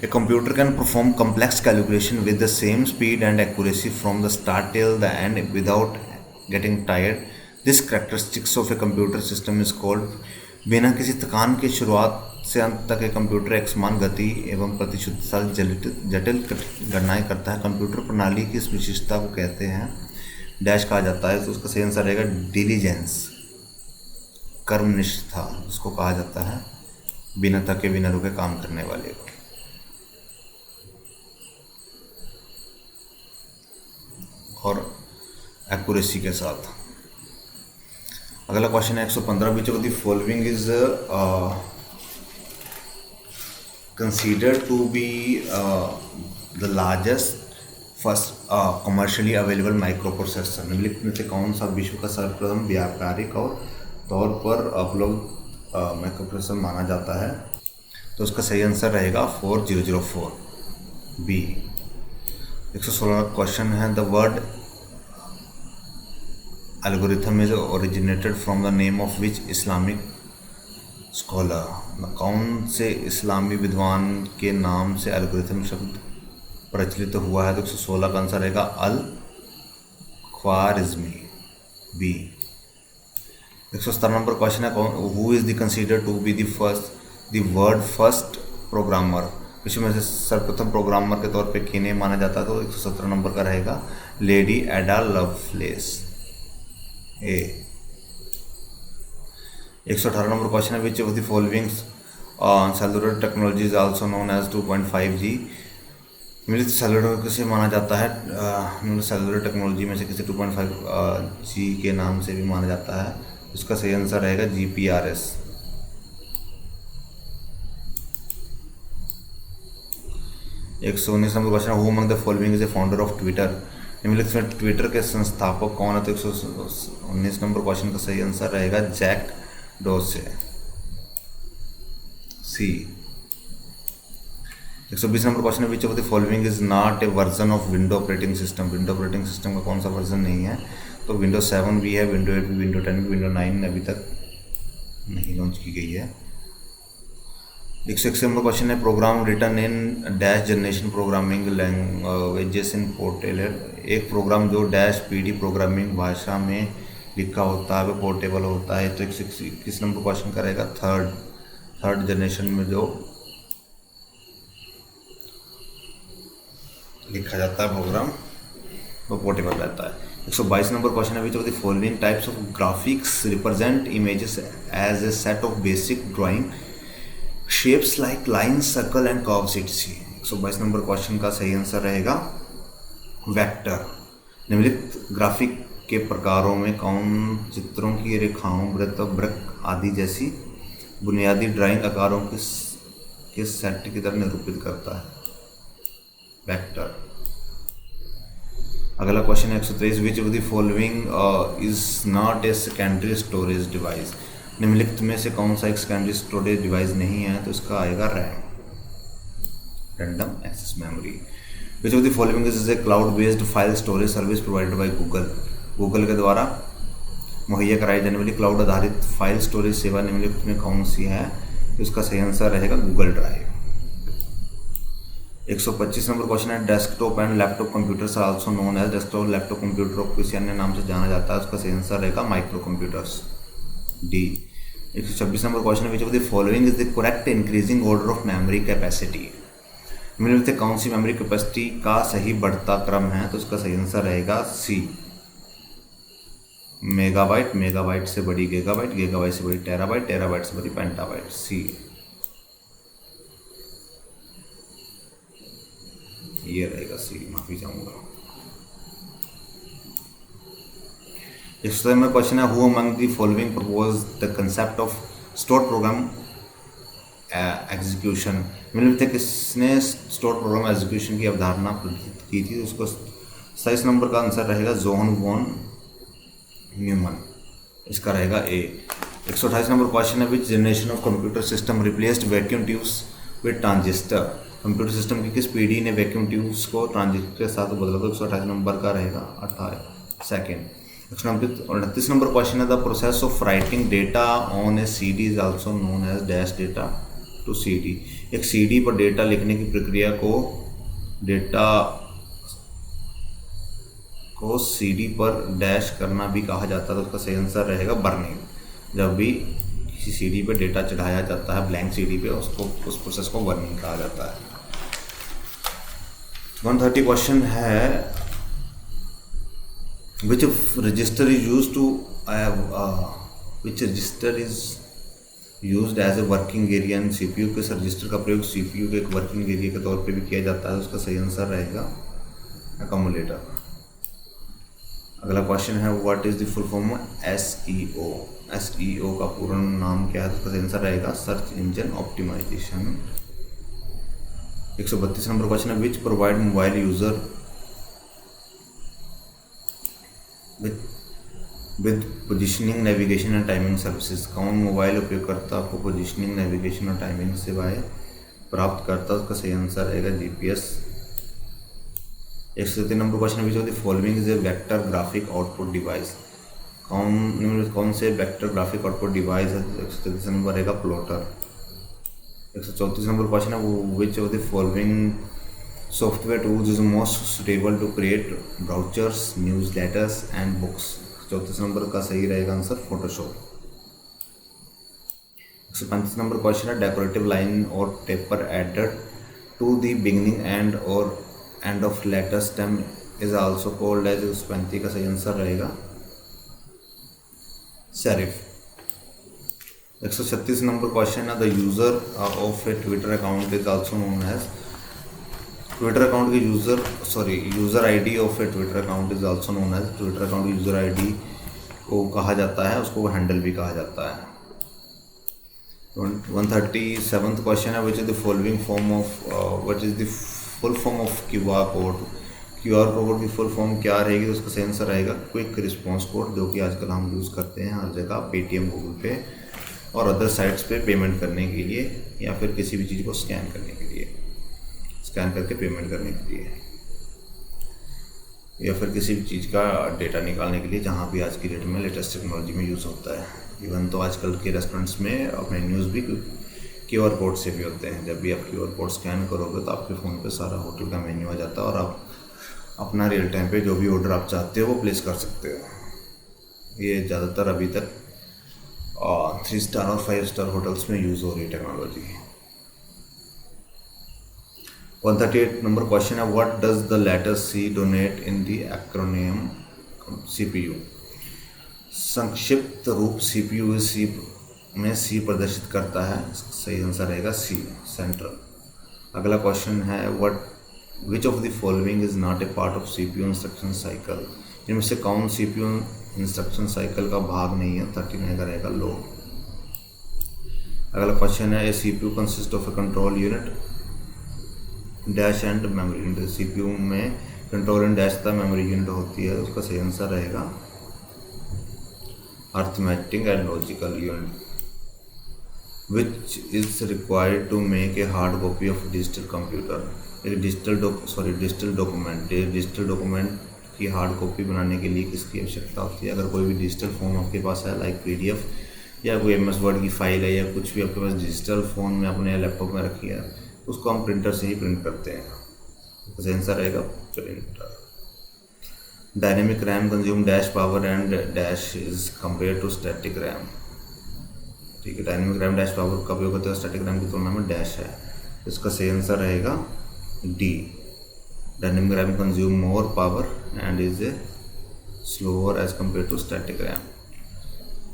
a computer can perform complex calculation with the same speed and accuracy from the start till the end without getting tired. This characteristics of A computer system is called. बिना किसी थकान के शुरुआत से अंत तक एक कंप्यूटर एक समान गति एवं प्रतिशुद्धता जटिल गणनाएं करता है। कंप्यूटर प्रणाली की इस विशेषता को कहते हैं डैश कहा जाता है, तो उसका सही आंसर रहेगा डिलीजेंस, कर्मनिष्ठता जिसको कहा जाता है, बिना थके बिना रुके काम करने वाले को। और एक्यूरेसी के साथ। अगला क्वेश्चन है 115, which of the following is considered to be the largest first commercially available microprocessor? निम्नलिखित में से कौन सा विश्व का सर्वप्रथम व्यापारिक और तौर पर उपलब्ध माइक्रो प्रोसेसर माना जाता है? तो उसका सही आंसर रहेगा 4004 बी। 116 क्वेश्चन है, the word algorithm is originated from the name of which Islamic scholar? कौन से इस्लामी विद्वान के नाम से एल्गोरिथम शब्द प्रचलित हुआ है? तो 116 का आंसर रहेगा Al Khwarizmi B. 117 number question है, who is the considered to be the world first programmer? विश्व में से सर्वप्रथम प्रोग्रामर के तौर पे किन्हें माना जाता है? तो 117 नंबर का रहेगा लेडी एडा लवलेस ए। 118 नंबर क्वेश्चन है, which of the following cellular technology is also known as 2.5G? मिलित सेलुलर किसे माना जाता है? सेलुलर टेक्नोलॉजी में से किसी 2.5G के नाम से भी माना जाता है। उसका सही आंसर रहेगा GPRS। 119 number question, who among the following is A founder of Twitter? निम्नलिखित में ट्विटर के संस्थापक कौन है? तो 119 नंबर क्वेश्चन का सही आंसर रहेगा जैक डोर्से सी। 120 नंबर क्वेश्चन है, which of the following is not A version of window operating system? Window operating system का कौन सा वर्जन नहीं है? तो विंडो 7 भी है, विंडो 8 भी, विंडो 10 भी, विंडो 9 अभी तक नहीं लॉन्च की गई है। 161 नंबर क्वेश्चन है, program written in dash generation programming languages in portable? एक प्रोग्राम जो डैश PD प्रोग्रामिंग भाषा में लिखा होता है वो पोर्टेबल होता है। तो 121 नंबर क्वेश्चन करेगा थर्ड जनरेशन में जो लिखा जाता है प्रोग्राम वो पोर्टेबल रहता है। 122 नंबर क्वेश्चन है, which of the following types of graphics represent images as a set of basic drawing shapes like line, circle and curves etc. 122 number question का सही आंसर रहेगा वेक्टर। निम्नलिखित ग्राफिक के प्रकारों में कौन चित्रों की रेखाओं, वृत्त, वृक्क आदि जैसी बुनियादी ड्राइंग आकारों के सेट की तरह निरूपित करता है, वेक्टर। अगला क्वेश्चन है 123, विच of the following is not a secondary storage device. निम्नलिखित में से कौन सा एक सेकेंडरी स्टोरेज डिवाइस नहीं है? तो इसका आएगा RAM, random access memory. Which of the following is a cloud based file storage service provided by Google. Google के द्वारा मुहैया कराई जाने वाली क्लाउड आधारित फाइल स्टोरेज सेवा निम्नलिखित में कौन सी है? तो इसका सही आंसर रहेगा गूगल ड्राइव। 125 नंबर क्वेश्चन है, desktop and laptop computers are also known as. Desktop laptop computer को किसी अन्य नाम से जाना जाता है, उसका सही आंसर रहेगा माइक्रो कंप्यूटर्स, डी। 126 नंबर क्वेश्चन है, which of the following is the correct increasing order of memory capacity. निम्नलिखित में कौन सी मेमोरी कैपेसिटी का सही बढ़ता क्रम है? तो उसका सही आंसर रहेगा सी, मेगाबाइट, मेगाबाइट से बड़ी गीगाबाइट, गीगाबाइट से बड़ी टेराबाइट, टेराबाइट से बड़ी पेंटाबाइट, सी। ये रहेगा सी, माफी चाहूंगा। इस में क्वेश्चन है, who among the following propose the concept of store program execution. मतलब किसने स्टोर प्रोग्राम एग्जीक्यूशन की अवधारणा प्रस्तुत की थी? उसको 27 नंबर का आंसर रहेगा जोहन वॉन न्यूमन, इसका रहेगा ए। 128 नंबर क्वेश्चन है, विच generation of computer system replaced vacuum tubes with transistor. Computer system की किस पीढ़ी ने वैक्यूम ट्यूब्स को ट्रांजिस्टर के साथ बदला? तो 128 नंबर का रहेगा 28 सेकेंड। 129 नंबर क्वेश्चन है, the process of writing data on a CD is also known as dash data to CD। एक CD पर डेटा लिखने की प्रक्रिया को CD पर डैश करना भी कहा जाता है, तो उसका सही आंसर रहेगा बर्निंग। जब भी किसी CD पे डेटा चढ़ाया जाता है, ब्लैंक CD पे, उसको उस प्रोसेस को बर्निंग कहा जाता है। 130 क्वेश्चन है, which register is used to which register is used as a working area in CPU। किस रजिस्टर का प्रयोग CPU के एक वर्किंग एरिया के तौर पे भी किया जाता है? उसका सही आंसर रहेगा अकोमोडेटर। अगला क्वेश्चन है, what is the full form SEO। SEO का पूर्ण नाम क्या है? उसका सही आंसर रहेगा सर्च इंजन ऑप्टिमाइजेशन। 132 नंबर क्वेश्चन है, which provide mobile user with positioning navigation and timing services. कौन मोबाइल उपयोगकर्ता को पोजिशनिंग नेविगेशन और टाइमिंग सेवाएं प्राप्त करता है? उसका सही आंसर रहेगा GPS। 133 number question, which of the following is A vector graphic output device. कौन से वेक्टर ग्राफिक आउटपुट डिवाइस है? 133 नंबर रहेगा प्लॉटर। 134 नंबर क्वेश्चन है, which of the following software tools is most suitable to create brochures, news letters and books. 34 number का सही रहेगा answer Photoshop. 135 number question है, decorative line or taper added to the beginning and or end of letter stem is also called as. 135 का सही answer रहेगा serif. 136 number question है, the user of a Twitter account is also known as. Twitter account के user ID of a Twitter account is also known as. Twitter account की user ID को कहा जाता है, उसको हैंडल भी कहा जाता है। 137th क्वेश्चन है, which is the following form of what is the full form of QR code. QR code की फुल फॉर्म क्या रहेगी? तो उसका सही आंसर रहेगा क्विक रिस्पॉन्स कोड, जो कि आजकल हम यूज़ करते हैं हर जगह, पेटीएम, गूगल पे और अदर साइट्स पे पेमेंट करने के लिए, या फिर किसी भी चीज़ को स्कैन करने के लिए, स्कैन करके पेमेंट करने के लिए, या फिर किसी भी चीज़ का डेटा निकालने के लिए, जहाँ भी आज की डेट में लेटेस्ट टेक्नोलॉजी में यूज़ होता है। इवन तो आजकल के रेस्टोरेंट्स में मेन्यूज़ भी QR कोड से भी होते हैं। जब भी आप QR कोड स्कैन करोगे तो आपके फ़ोन पे सारा होटल का मेन्यू आ जाता है और आप अपना रियल टाइम पे जो भी ऑर्डर आप चाहते हो वो प्लेस कर सकते हो। ये ज़्यादातर अभी तक 3 स्टार और 5 स्टार होटल्स में यूज़ हो रही टेक्नोलॉजी। 138 नंबर क्वेश्चन है, what does the letter C denote in the acronym CPU। संक्षिप्त रूप CPU में C प्रदर्शित करता है। सही आंसर रहेगा C, सेंट्रल। अगला क्वेश्चन है, which of the following is not A part of CPU instruction cycle. इनमें से कौन CPU इंस्ट्रक्शन साइकिल का भाग नहीं है? 39 का रहेगा लोड। अगला क्वेश्चन है, a CPU consist of a control unit dash and memory unit. CPU में कंट्रोल यूनिट डैश तथा मेमोरी यूनिट होती है, उसका सही आंसर रहेगा arithmetic and logical unit. Which is required to make a hard copy of digital computer. एक digital document की hard copy बनाने के लिए किसकी आवश्यकता होती है? अगर कोई भी डिजिटल फॉर्म आपके पास है, लाइक PDF या कोई MS वर्ड की फाइल है, या कुछ भी आपके पास डिजिटल फोन में अपने लैपटॉप में रखी है, उसको हम प्रिंटर से ही प्रिंट करते हैं। तो आंसर रहेगा printer. Dynamic RAM consume dash power and dash is compare to static RAM. ठीक है, डायनेमिक रैम डैश पावर का उपयोग होता है, स्टैटिक रैम की तुलना में डैश है। इसका सही आंसर रहेगा D. Dynamic RAM consume more power and is slower as compare to static RAM.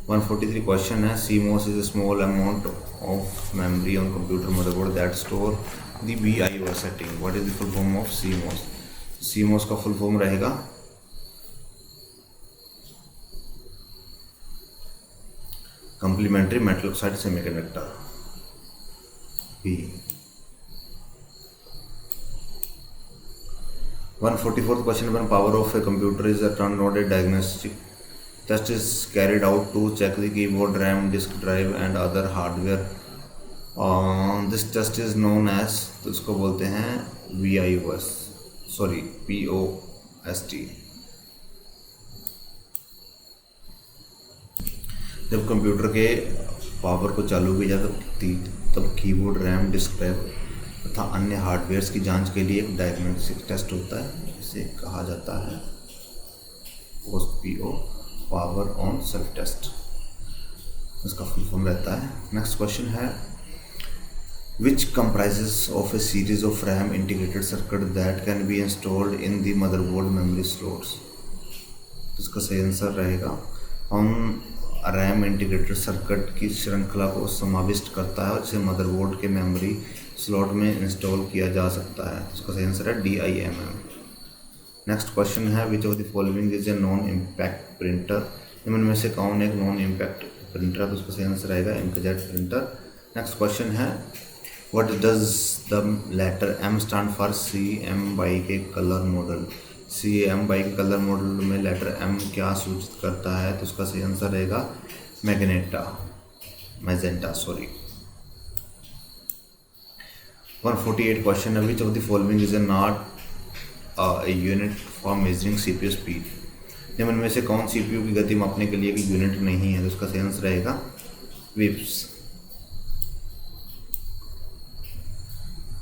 143 question है, CMOS is a small amount of memory on computer motherboard that store the BIOS setting. What is the full form of CMOS? CMOS का full form रहेगा complementary metal oxide semiconductor, B। 144th question, when power of a computer is turned on, a diagnostic test is carried out to check the keyboard, RAM, disk drive and other hardware. This test is known as, तो इसको बोलते हैं POST। जब computer के power को चालू किया जाता तब कीबोर्ड, रैम, डिस्क ड्राइव तथा अन्य हार्डवेयर्स की जांच के लिए एक डायग्नोस्टिक टेस्ट होता है, जिसे कहा जाता है PO, power on self test. इसका फुल फॉर्म रहता है। नेक्स्ट क्वेश्चन है, which comprises of a series of RAM integrated circuit that can be installed in the motherboard memory slots. इसका सही आंसर रहेगा ऑन रैम इंटीग्रेटेड सर्किट की श्रृंखला को समाविष्ट करता है, जिसे मदरबोर्ड के मेमोरी स्लॉट में इंस्टॉल किया जा सकता है। इसका सही आंसर है DIMM। नेक्स्ट क्वेश्चन है, which of the following is a non impact printer. इनमें से कौन एक नॉन इम्पैक्ट प्रिंटर है? तो उसका सही आंसर रहेगा इंकजेट प्रिंटर। नेक्स्ट क्वेश्चन है, what does the letter M stand for CMY K colour model. CMY K colour model में लेटर M क्या सूचित करता है? तो उसका सही आंसर रहेगा मैजेंटा। 148 क्वेश्चन है, which of the following is a not a unit for measuring CPU speed। निम्न में से कौन CPU की गति मापने के लिए एक यूनिट नहीं है? तो उसका सही आंसर रहेगा विप्स।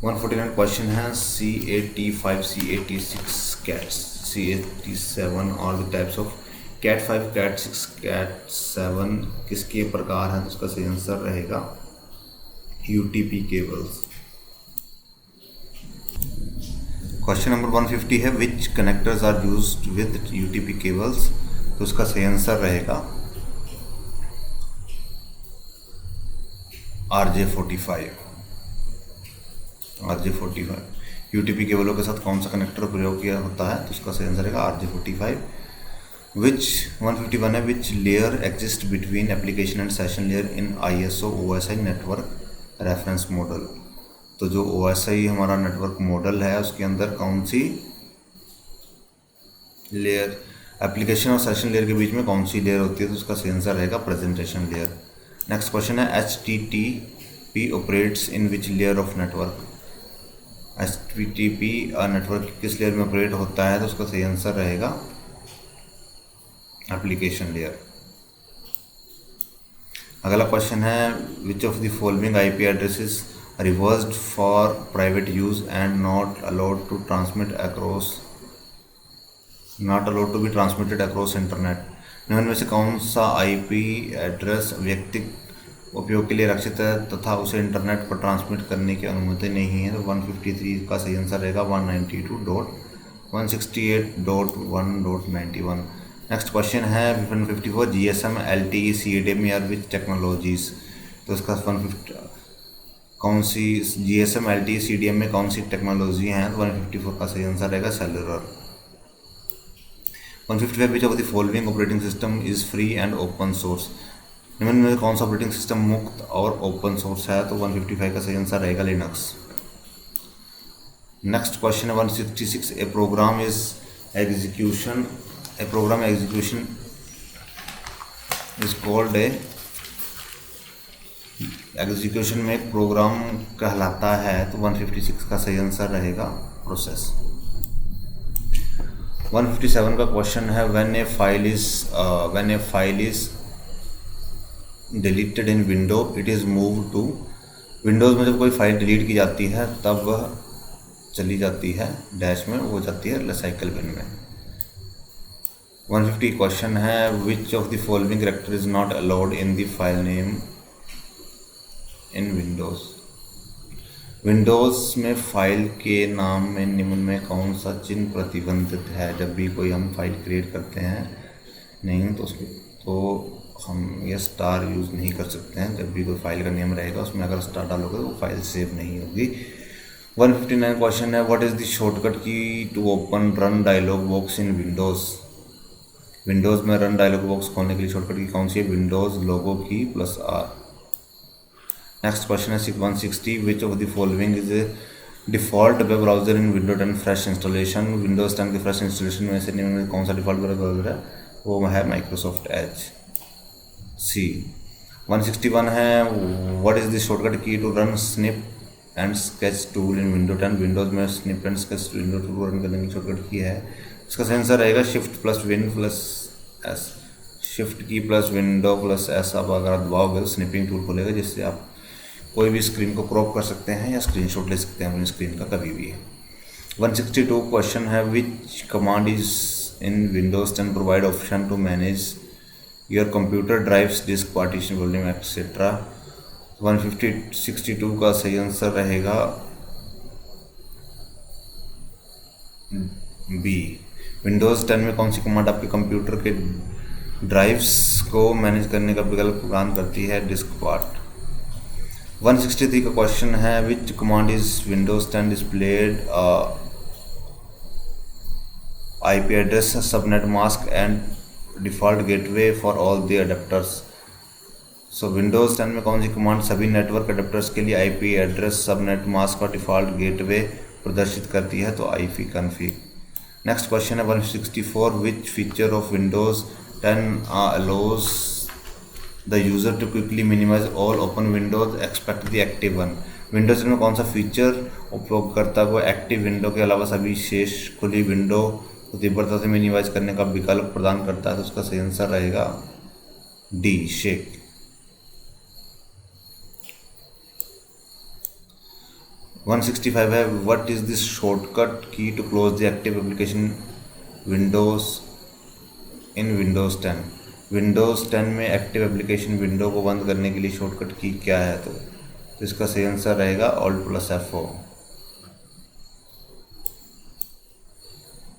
149 क्वेश्चन है, C85, C86, C87 और the types of CAT5, CAT6, CAT7 किसके प्रकार हैं? तो उसका सही आंसर रहेगा UTP केबल्स। क्वेश्चन नंबर 150 है, which connectors are used with UTP cables. तो उसका सही आंसर रहेगा RJ45। UTP केबलों के साथ कौन सा कनेक्टर प्रयोग किया होता है? तो उसका सही आंसर रहेगा RJ45। विच 151 है, which layer exist between application and session layer in ISO OSI network reference model. तो जो OSI हमारा नेटवर्क मॉडल है, उसके अंदर कौन सी लेयर, एप्लीकेशन और सेशन लेयर के बीच में कौन सी लेयर होती है? तो उसका सही आंसर रहेगा प्रेजेंटेशन लेयर। नेक्स्ट क्वेश्चन है, HTTP operates in which layer of network. HTTP network किस लेयर में ऑपरेट होता है? तो उसका सही आंसर रहेगा एप्लीकेशन लेयर। अगला क्वेश्चन है, which of the following IP addresses reversed for private use and not allowed to be transmitted across internet। निम्न में से कौन सा IP एड्रेस व्यक्तिगत उपयोग के लिए रक्षित है तथा उसे इंटरनेट पर ट्रांसमिट करने की अनुमति नहीं है? तो 153 का सही आंसर रहेगा 192.168.1.91। नेक्स्ट क्वेश्चन है 154, GSM, LTE, CDMA are which technologies. तो इसका 150 कौन सी GSM, LTE, CDMA में कौन सी टेक्नोलॉजी हैं? तो 154 का सही आंसर रहेगा cellular. 155, which of the following operating system is free and open source. निम्न में कौन सा ऑपरेटिंग सिस्टम मुक्त और ओपन सोर्स है? तो 155 का सही आंसर रहेगा लिनक्स। नेक्स्ट क्वेश्चन है 166। A program execution is called a execution में एक प्रोग्राम कहलाता है, तो 156 का सही आंसर रहेगा प्रोसेस। 157 का क्वेश्चन है when a file is deleted in window it is move to. Windows में जब कोई फाइल डिलीट की जाती है तब वह चली जाती है डैश में, वो जाती है रिसाइकल बिन में। 150 क्वेश्चन है which of the following character is not allowed in the file name in Windows में फाइल के नाम में निम्न में कौन सा चिन्ह प्रतिबंधित है? जब भी कोई हम फाइल क्रिएट करते हैं नहीं तो हम ये स्टार यूज़ नहीं कर सकते हैं। जब भी कोई फाइल का नेम रहेगा उसमें अगर स्टार डालोगे तो वो फाइल सेव नहीं होगी। 159 क्वेश्चन है what is the shortcut key to open run dialog box in Windows में रन डायलॉग बॉक्स खोलने के लिए शॉर्टकट की कौन सी है? विंडोज़ लोगो की +R। नेक्स्ट क्वेश्चन है 160 विच of the following is default web browser in window 10 fresh installation. Windows 10 के फ्रेश इंस्टॉलेशन में से निम्न में कौन सा डिफ़ॉल्ट वेब ब्राउज़र है? वो है माइक्रोसॉफ्ट एज। C 161 है what is the shortcut key to run snip and sketch tool in window 10। Windows में snip and sketch window tool run करने की शॉर्टकट की है, इसका सही आंसर रहेगा Shift+Win+S। शिफ्ट की +Window+S आप अगर दबाओगे तो स्निपिंग टूल खुलेगा, जिससे आप कोई भी स्क्रीन को क्रॉप कर सकते हैं या स्क्रीनशॉट ले सकते हैं अपनी स्क्रीन का कभी भी। 162 क्वेश्चन है which command is in Windows 10 provide option to manage your computer drives disk partition volume etcetera. 162 का सही आंसर रहेगा B। विंडोज़ 10 में कौन सी कमांड आपके कंप्यूटर के ड्राइव्स को मैनेज करने का विकल्प प्रदान करती है? Disc part. 163 का क्वेश्चन है which command is Windows 10 displayed IP address subnet mask and default gateway for all the adapters. So Windows 10 में कौन सी कमांड सभी नेटवर्क अडेप्टर्स के लिए IP एड्रेस सबनेट मास्क और डिफ़ॉल्ट गेटवे प्रदर्शित करती है? तो ifconfig। नेक्स्ट क्वेश्चन है 164 which feature of Windows 10 allows the user to quickly minimize all open windows except the active one। Windows 10 में कौन सा फीचर उपयोगकर्ता को एक्टिव विंडो के अलावा सभी शेष खुली विंडो को तीव्रता से मिनिमाइज करने का विकल्प प्रदान करता है? तो उसका सही आंसर रहेगा D शेक। 165 है what is this shortcut key to close the active application windows in Windows 10। Windows 10 में एक्टिव एप्लीकेशन विंडो को बंद करने के लिए शॉर्टकट की क्या है? तो इसका सही आंसर रहेगा Alt+F4।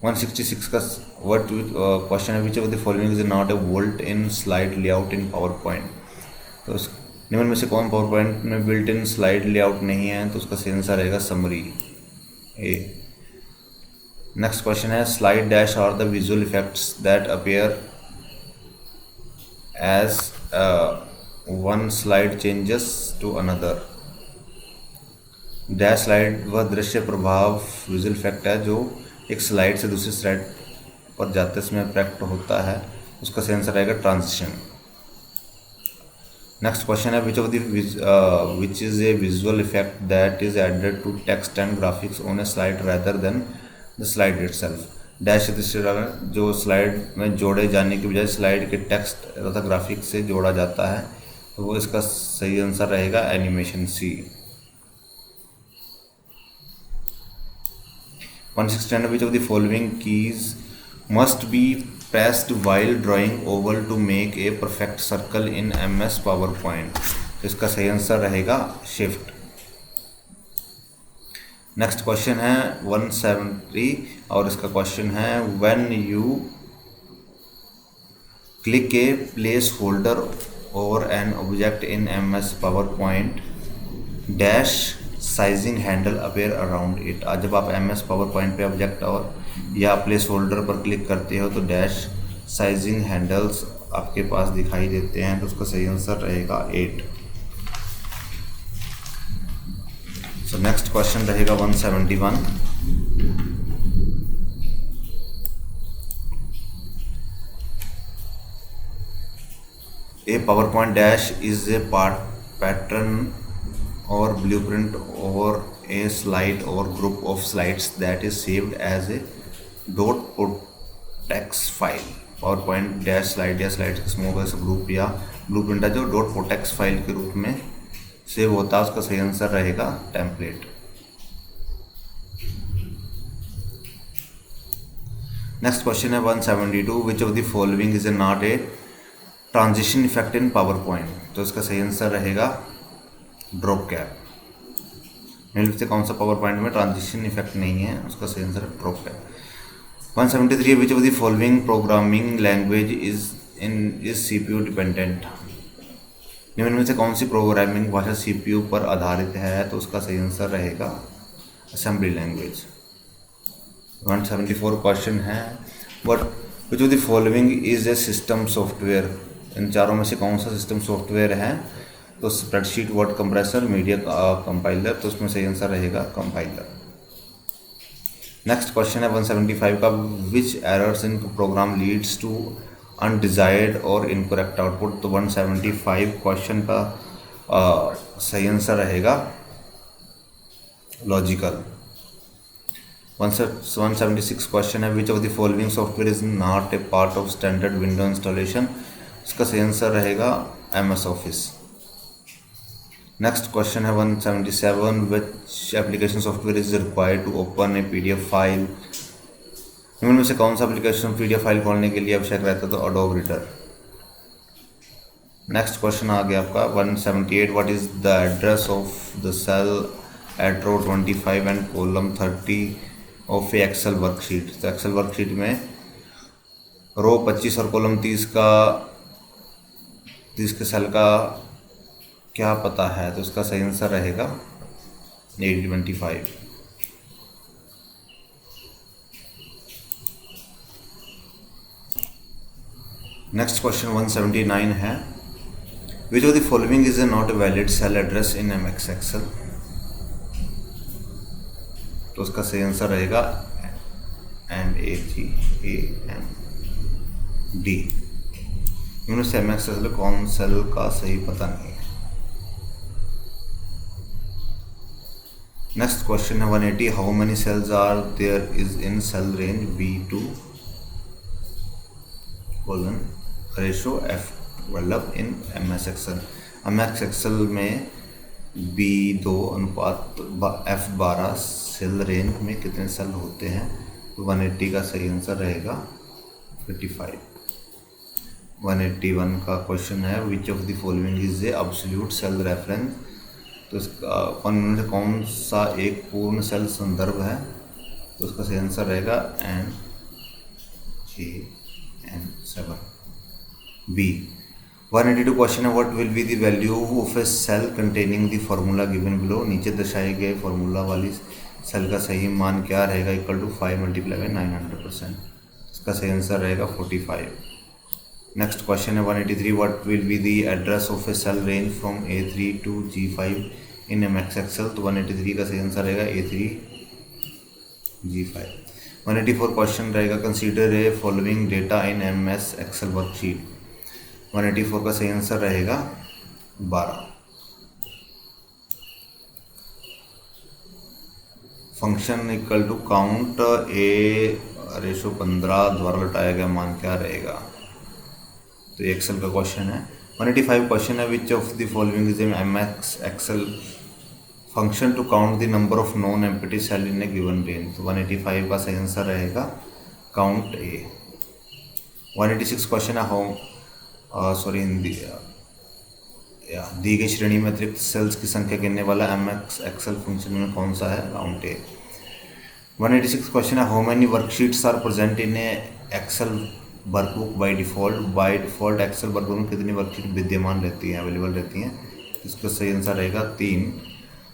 166 का व्हाट क्वेश्चन है which of the following is not a built in slide layout in PowerPoint. तो निम्न में से कौन पावरपॉइंट में बिल्ट इन स्लाइड लेआउट नहीं है? तो उसका सही आंसर रहेगा समरी A। नेक्स्ट क्वेश्चन है slide dash are the visual effects that appear as one slide changes to another. Dash slide वह दृश्य प्रभाव विजुअल इफेक्ट है जो एक स्लाइड से दूसरी स्लाइड पर जाते समय इफेक्ट होता है, उसका सही आंसर रहेगा ट्रांजिशन। नेक्स्ट क्वेश्चन है which is a visual effect that is added to text and graphics on a slide rather than the slide itself. Dash जो स्लाइड में जोड़े जाने के बजाय स्लाइड के टेक्स्ट तथा ग्राफिक्स से जोड़ा जाता है, तो वो इसका सही आंसर रहेगा animation C। 169 which of the following keys must be pressed while drawing oval to make a perfect circle in MS PowerPoint। तो इसका सही आंसर रहेगा शिफ्ट। नेक्स्ट क्वेश्चन है 170 और इसका क्वेश्चन है when you click a placeholder or an object in MS PowerPoint dash sizing handle appear around it. आज जब आप MS PowerPoint पे ऑब्जेक्ट और या प्लेस होल्डर पर क्लिक करते हो तो डैश साइजिंग हैंडल्स आपके पास दिखाई देते हैं, तो उसका सही आंसर रहेगा 8। सो नेक्स्ट क्वेश्चन रहेगा 171। A PowerPoint dash is a pattern or blueprint or a slide or group of slides that is saved as a .text file। Power point dash slide या slide का समूह का group या blueprint है जो .text file के रूप में सेव होता है, उसका सही आंसर रहेगा टेम्पलेट। नेक्स्ट क्वेश्चन है 172। विच of the following is not a transition effect in power point, तो इसका सही आंसर रहेगा ड्रॉप कैप। निम्नलिखित से कौन सा पावर पॉइंट में ट्रांजिशन इफेक्ट नहीं है, उसका सही आंसर है drop cap. 173। Which of the following programming language is CPU dependent, निम्न में से कौन सी प्रोग्रामिंग भाषा सीपीयू पर आधारित है, तो उसका सही आंसर रहेगा असेंबली लैंग्वेज। 174 क्वेश्चन है which of the following is a system software, इन चारों में से कौन सा सिस्टम सॉफ्टवेयर है, तो spreadsheet, word compressor, media compiler, तो उसमें सही आंसर रहेगा कंपाइलर। नेक्स्ट क्वेश्चन है 175 का। Which errors in program leads to undesired or incorrect output, तो 175 क्वेश्चन का सही आंसर रहेगा लॉजिकल। 176 क्वेश्चन है which of the following software is not A part of standard window installation, इसका सही आंसर रहेगा MS ऑफिस। नेक्स्ट क्वेश्चन है 177। Which application software is required to open a PDF file, निम्न में से कौन सा एप्लीकेशन PDF फाइल खोलने के लिए आवश्यक रहता है, तो अडोब रीडर। नेक्स्ट क्वेश्चन आ गया आपका 178। What is the address of the cell at row 25 and column 30 of a Excel worksheet, तो एक्सेल वर्कशीट में रो 25 और कॉलम 30 के सेल का क्या पता है, तो उसका सही आंसर रहेगा 825। नेक्स्ट क्वेश्चन 179 है which of the following is a not valid cell address in MS Excel, तो उसका सही आंसर रहेगा NAGAMD। इनमें से MS एक्सेल कौन सेल का सही पता नहीं है। नेक्स्ट क्वेश्चन है 180। How many cells are there is in cell range B2 colon ratio F12 in MS Excel, MS Excel में B2 अनुपात F12 सेल रेंज में कितने सेल होते हैं, तो 180 का सही आंसर रहेगा 55। 181 का क्वेश्चन है which of the following is a absolute cell reference, तो इसका कौन सा एक पूर्ण सेल संदर्भ है, तो उसका सही आंसर रहेगा NJN7 B। 182 क्वेश्चन है what will be the value of a cell containing the formula given below, नीचे दर्शाए गए फार्मूला वाली सेल का सही मान क्या रहेगा, इक्वल टू 5 मल्टीप्लाई बाई 900%, इसका सही आंसर रहेगा 45। नेक्स्ट क्वेश्चन है 183। What will be the address of a cell range from A3 to G5 in MS Excel, तो 183 का सही आंसर रहेगा A3 G5। 184 क्वेश्चन रहेगा consider a following data in MS Excel worksheet, 184 का सही answer रहेगा 12। Function equal to count A/15 द्वारा लौटाया गया मान क्या रहेगा, तो ये एक्सेल का क्वेश्चन है। 185 क्वेश्चन है which of the following is MS Excel function to count the number of non empty cell in a given range, तो 185 का सही आंसर रहेगा काउंट A। 186 क्वेश्चन है दी गई श्रेणी में अतिरिक्त सेल्स की संख्या गिनने वाला MS एक्सेल फंक्शन में कौन सा है, काउंट A। 186 क्वेश्चन है how many worksheets are present in a Excel workbook by default Excel workbook में कितनी वर्कशीट विद्यमान रहती हैं, अवेलेबल रहती हैं, इसका सही आंसर रहेगा 3।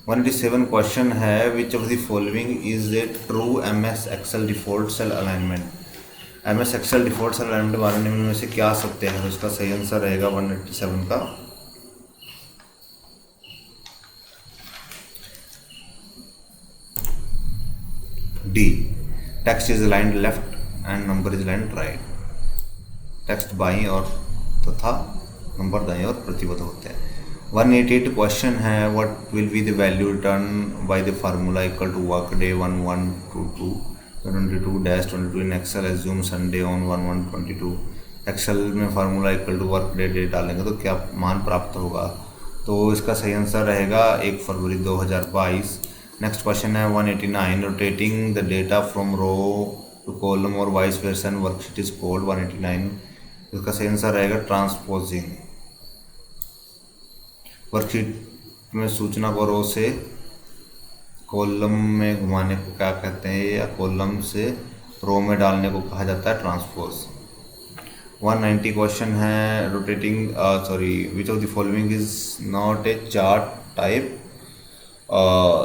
187 क्वेश्चन है which of the following is a true MS Excel default cell alignment, M S Excel default alignment बारे में से क्या सत्य है? तो इसका सही आंसर रहेगा 187 का D. Text is aligned left and number is aligned right. Text बाईं और तथा नंबर दाएं और प्रतिबद्ध होते हैं। 188 क्वेश्चन है, what will be the value return by the formula equal to work day 1122 in Excel assume Sunday on 1122। Excel में formula equal to work day डालेंगे तो क्या मान प्राप्त होगा? तो इसका सही आंसर रहेगा 1 फरवरी 2022। नेक्स्ट क्वेश्चन है 189, rotating the data from row to column or vice versa and worksheet is called 189। इसका सही आंसर रहेगा ट्रांसपोजिंग। वर्कशीट में सूचना को रो से कॉलम में घुमाने को क्या कहते हैं, या कॉलम से रो में डालने को कहा जाता है ट्रांसपोज। 190 क्वेश्चन है, rotating which of the following is not a chart type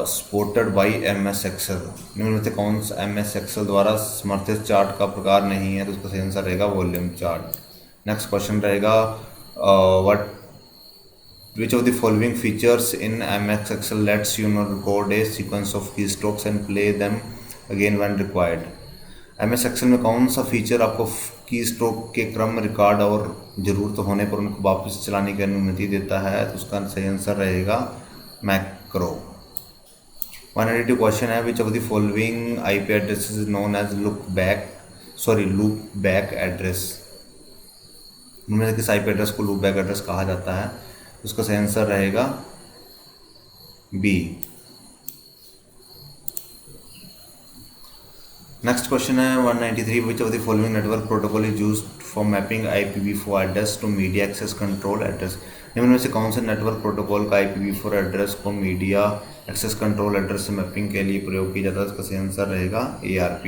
supported by M S Excel. निम्न में से कौन सा एम एस एक्सेल द्वारा समर्थित चार्ट का प्रकार नहीं है? तो उसका सही आंसर रहेगा वॉल्यूम चार्ट। नेक्स्ट क्वेश्चन रहेगा what Which of the following features in MS Excel lets you know record a sequence of keystrokes and play them again when required? MS Excel में कौन सा फीचर आपको की stroke के क्रम record और ज़रूरत होने पर उनको वापस चलाने की अनुमति देता है? तो उसका सही आंसर रहेगा मैक्रो। 182 क्वेश्चन है, which of the following IP address is known as loop back address. उनमें से किस IP एड्रेस को लूप बैक एड्रेस कहा जाता है? उसका सही आंसर रहेगा बी। नेक्स्ट क्वेश्चन है 193, which of the following network protocol is used for mapping IPv4 address to media access control address. निम्न में से कौन से नेटवर्क प्रोटोकॉल का IPv4 एड्रेस को मीडिया एक्सेस कंट्रोल एड्रेस से मैपिंग के लिए प्रयोग किया जाता है? उसका सही आंसर रहेगा ARP,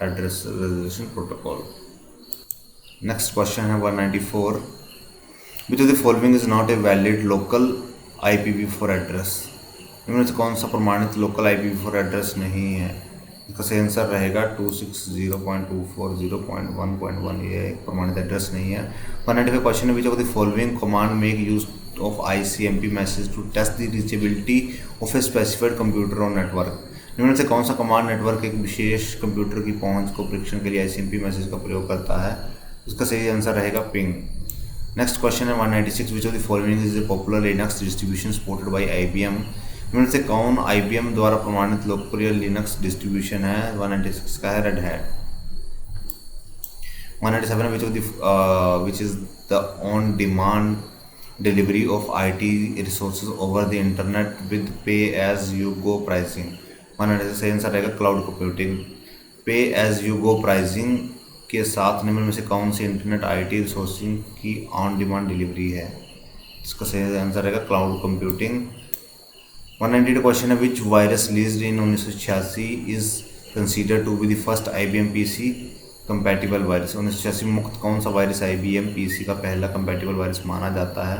address resolution protocol. Next question है 194, विच of the following is not a valid local IPv4 address. इनमें से कौन सा प्रमाणित लोकल IPv4 एड्रेस नहीं है? इसका सही आंसर रहेगा 260.240.1.1। ये एक प्रमाणित एड्रेस नहीं है। 195 क्वेश्चन है, which of the following command make use of ICMP message to test the reachability of a specified computer और नेटवर्क। इनमें से कौन सा कमांड नेटवर्क एक विशेष कंप्यूटर की पहुंच को परीक्षण के लिए ICMP मैसेज का प्रयोग करता है? इसका सही आंसर रहेगा पिंग। नेक्स्ट क्वेश्चन है 196, विच of the following is A popular Linux distribution supported by IBM। इनमें से कौन IBM द्वारा प्रमाणित लोकप्रिय लिनक्स डिस्ट्रीब्यूशन है? 196 का है red hat. 197, which is the on demand delivery of IT resources over the internet with पे एज यू गो प्राइसिंग। 196 सही आंसर रहेगा क्लाउड कंप्यूटिंग। पे एज यू गो प्राइसिंग के साथ निम्न में से कौन सी इंटरनेट IT रिसोर्सिंग की ऑन डिमांड डिलीवरी है? इसका सही आंसर रहेगा क्लाउड कंप्यूटिंग। 198 क्वेश्चन है, which virus released in 1986 is considered to be the first IBM PC compatible virus. 1986 मुक्त कौन सा वायरस IBM PC का पहला कंपैटिबल वायरस माना जाता है?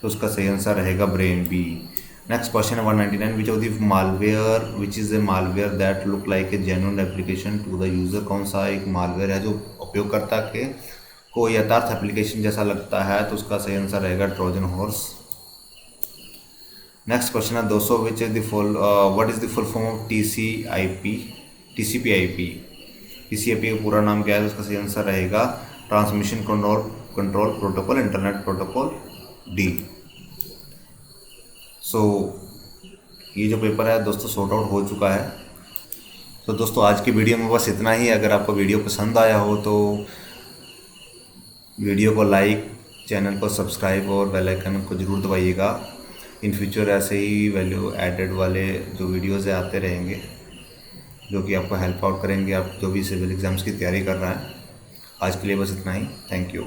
तो उसका सही आंसर रहेगा ब्रेन बी। नेक्स्ट क्वेश्चन है 199, which of the malware which is a malware that look like a genuine application to the user. कौन सा एक मालवेयर है जो उपयोगकर्ता के को यथार्थ एप्लीकेशन जैसा लगता है? तो उसका सही आंसर रहेगा ट्रोजन हॉर्स। नेक्स्ट क्वेश्चन है 200, which is what is the full form of TCP/IP। TCP का पूरा नाम क्या है? उसका सही आंसर रहेगा transmission control protocol internet protocol D। सो ये जो पेपर है दोस्तों सॉर्ट आउट हो चुका है। तो दोस्तों आज की वीडियो में बस इतना ही। अगर आपको वीडियो पसंद आया हो तो वीडियो को लाइक, चैनल को सब्सक्राइब और बेल आइकन को ज़रूर दबाइएगा। इन फ्यूचर ऐसे ही वैल्यू एडेड वाले जो वीडियोज़ आते रहेंगे जो कि आपको हेल्प आउट करेंगे, आप जो भी सिविल एग्ज़ाम्स की तैयारी कर रहे हैं। आज के लिए बस इतना ही। Thank you.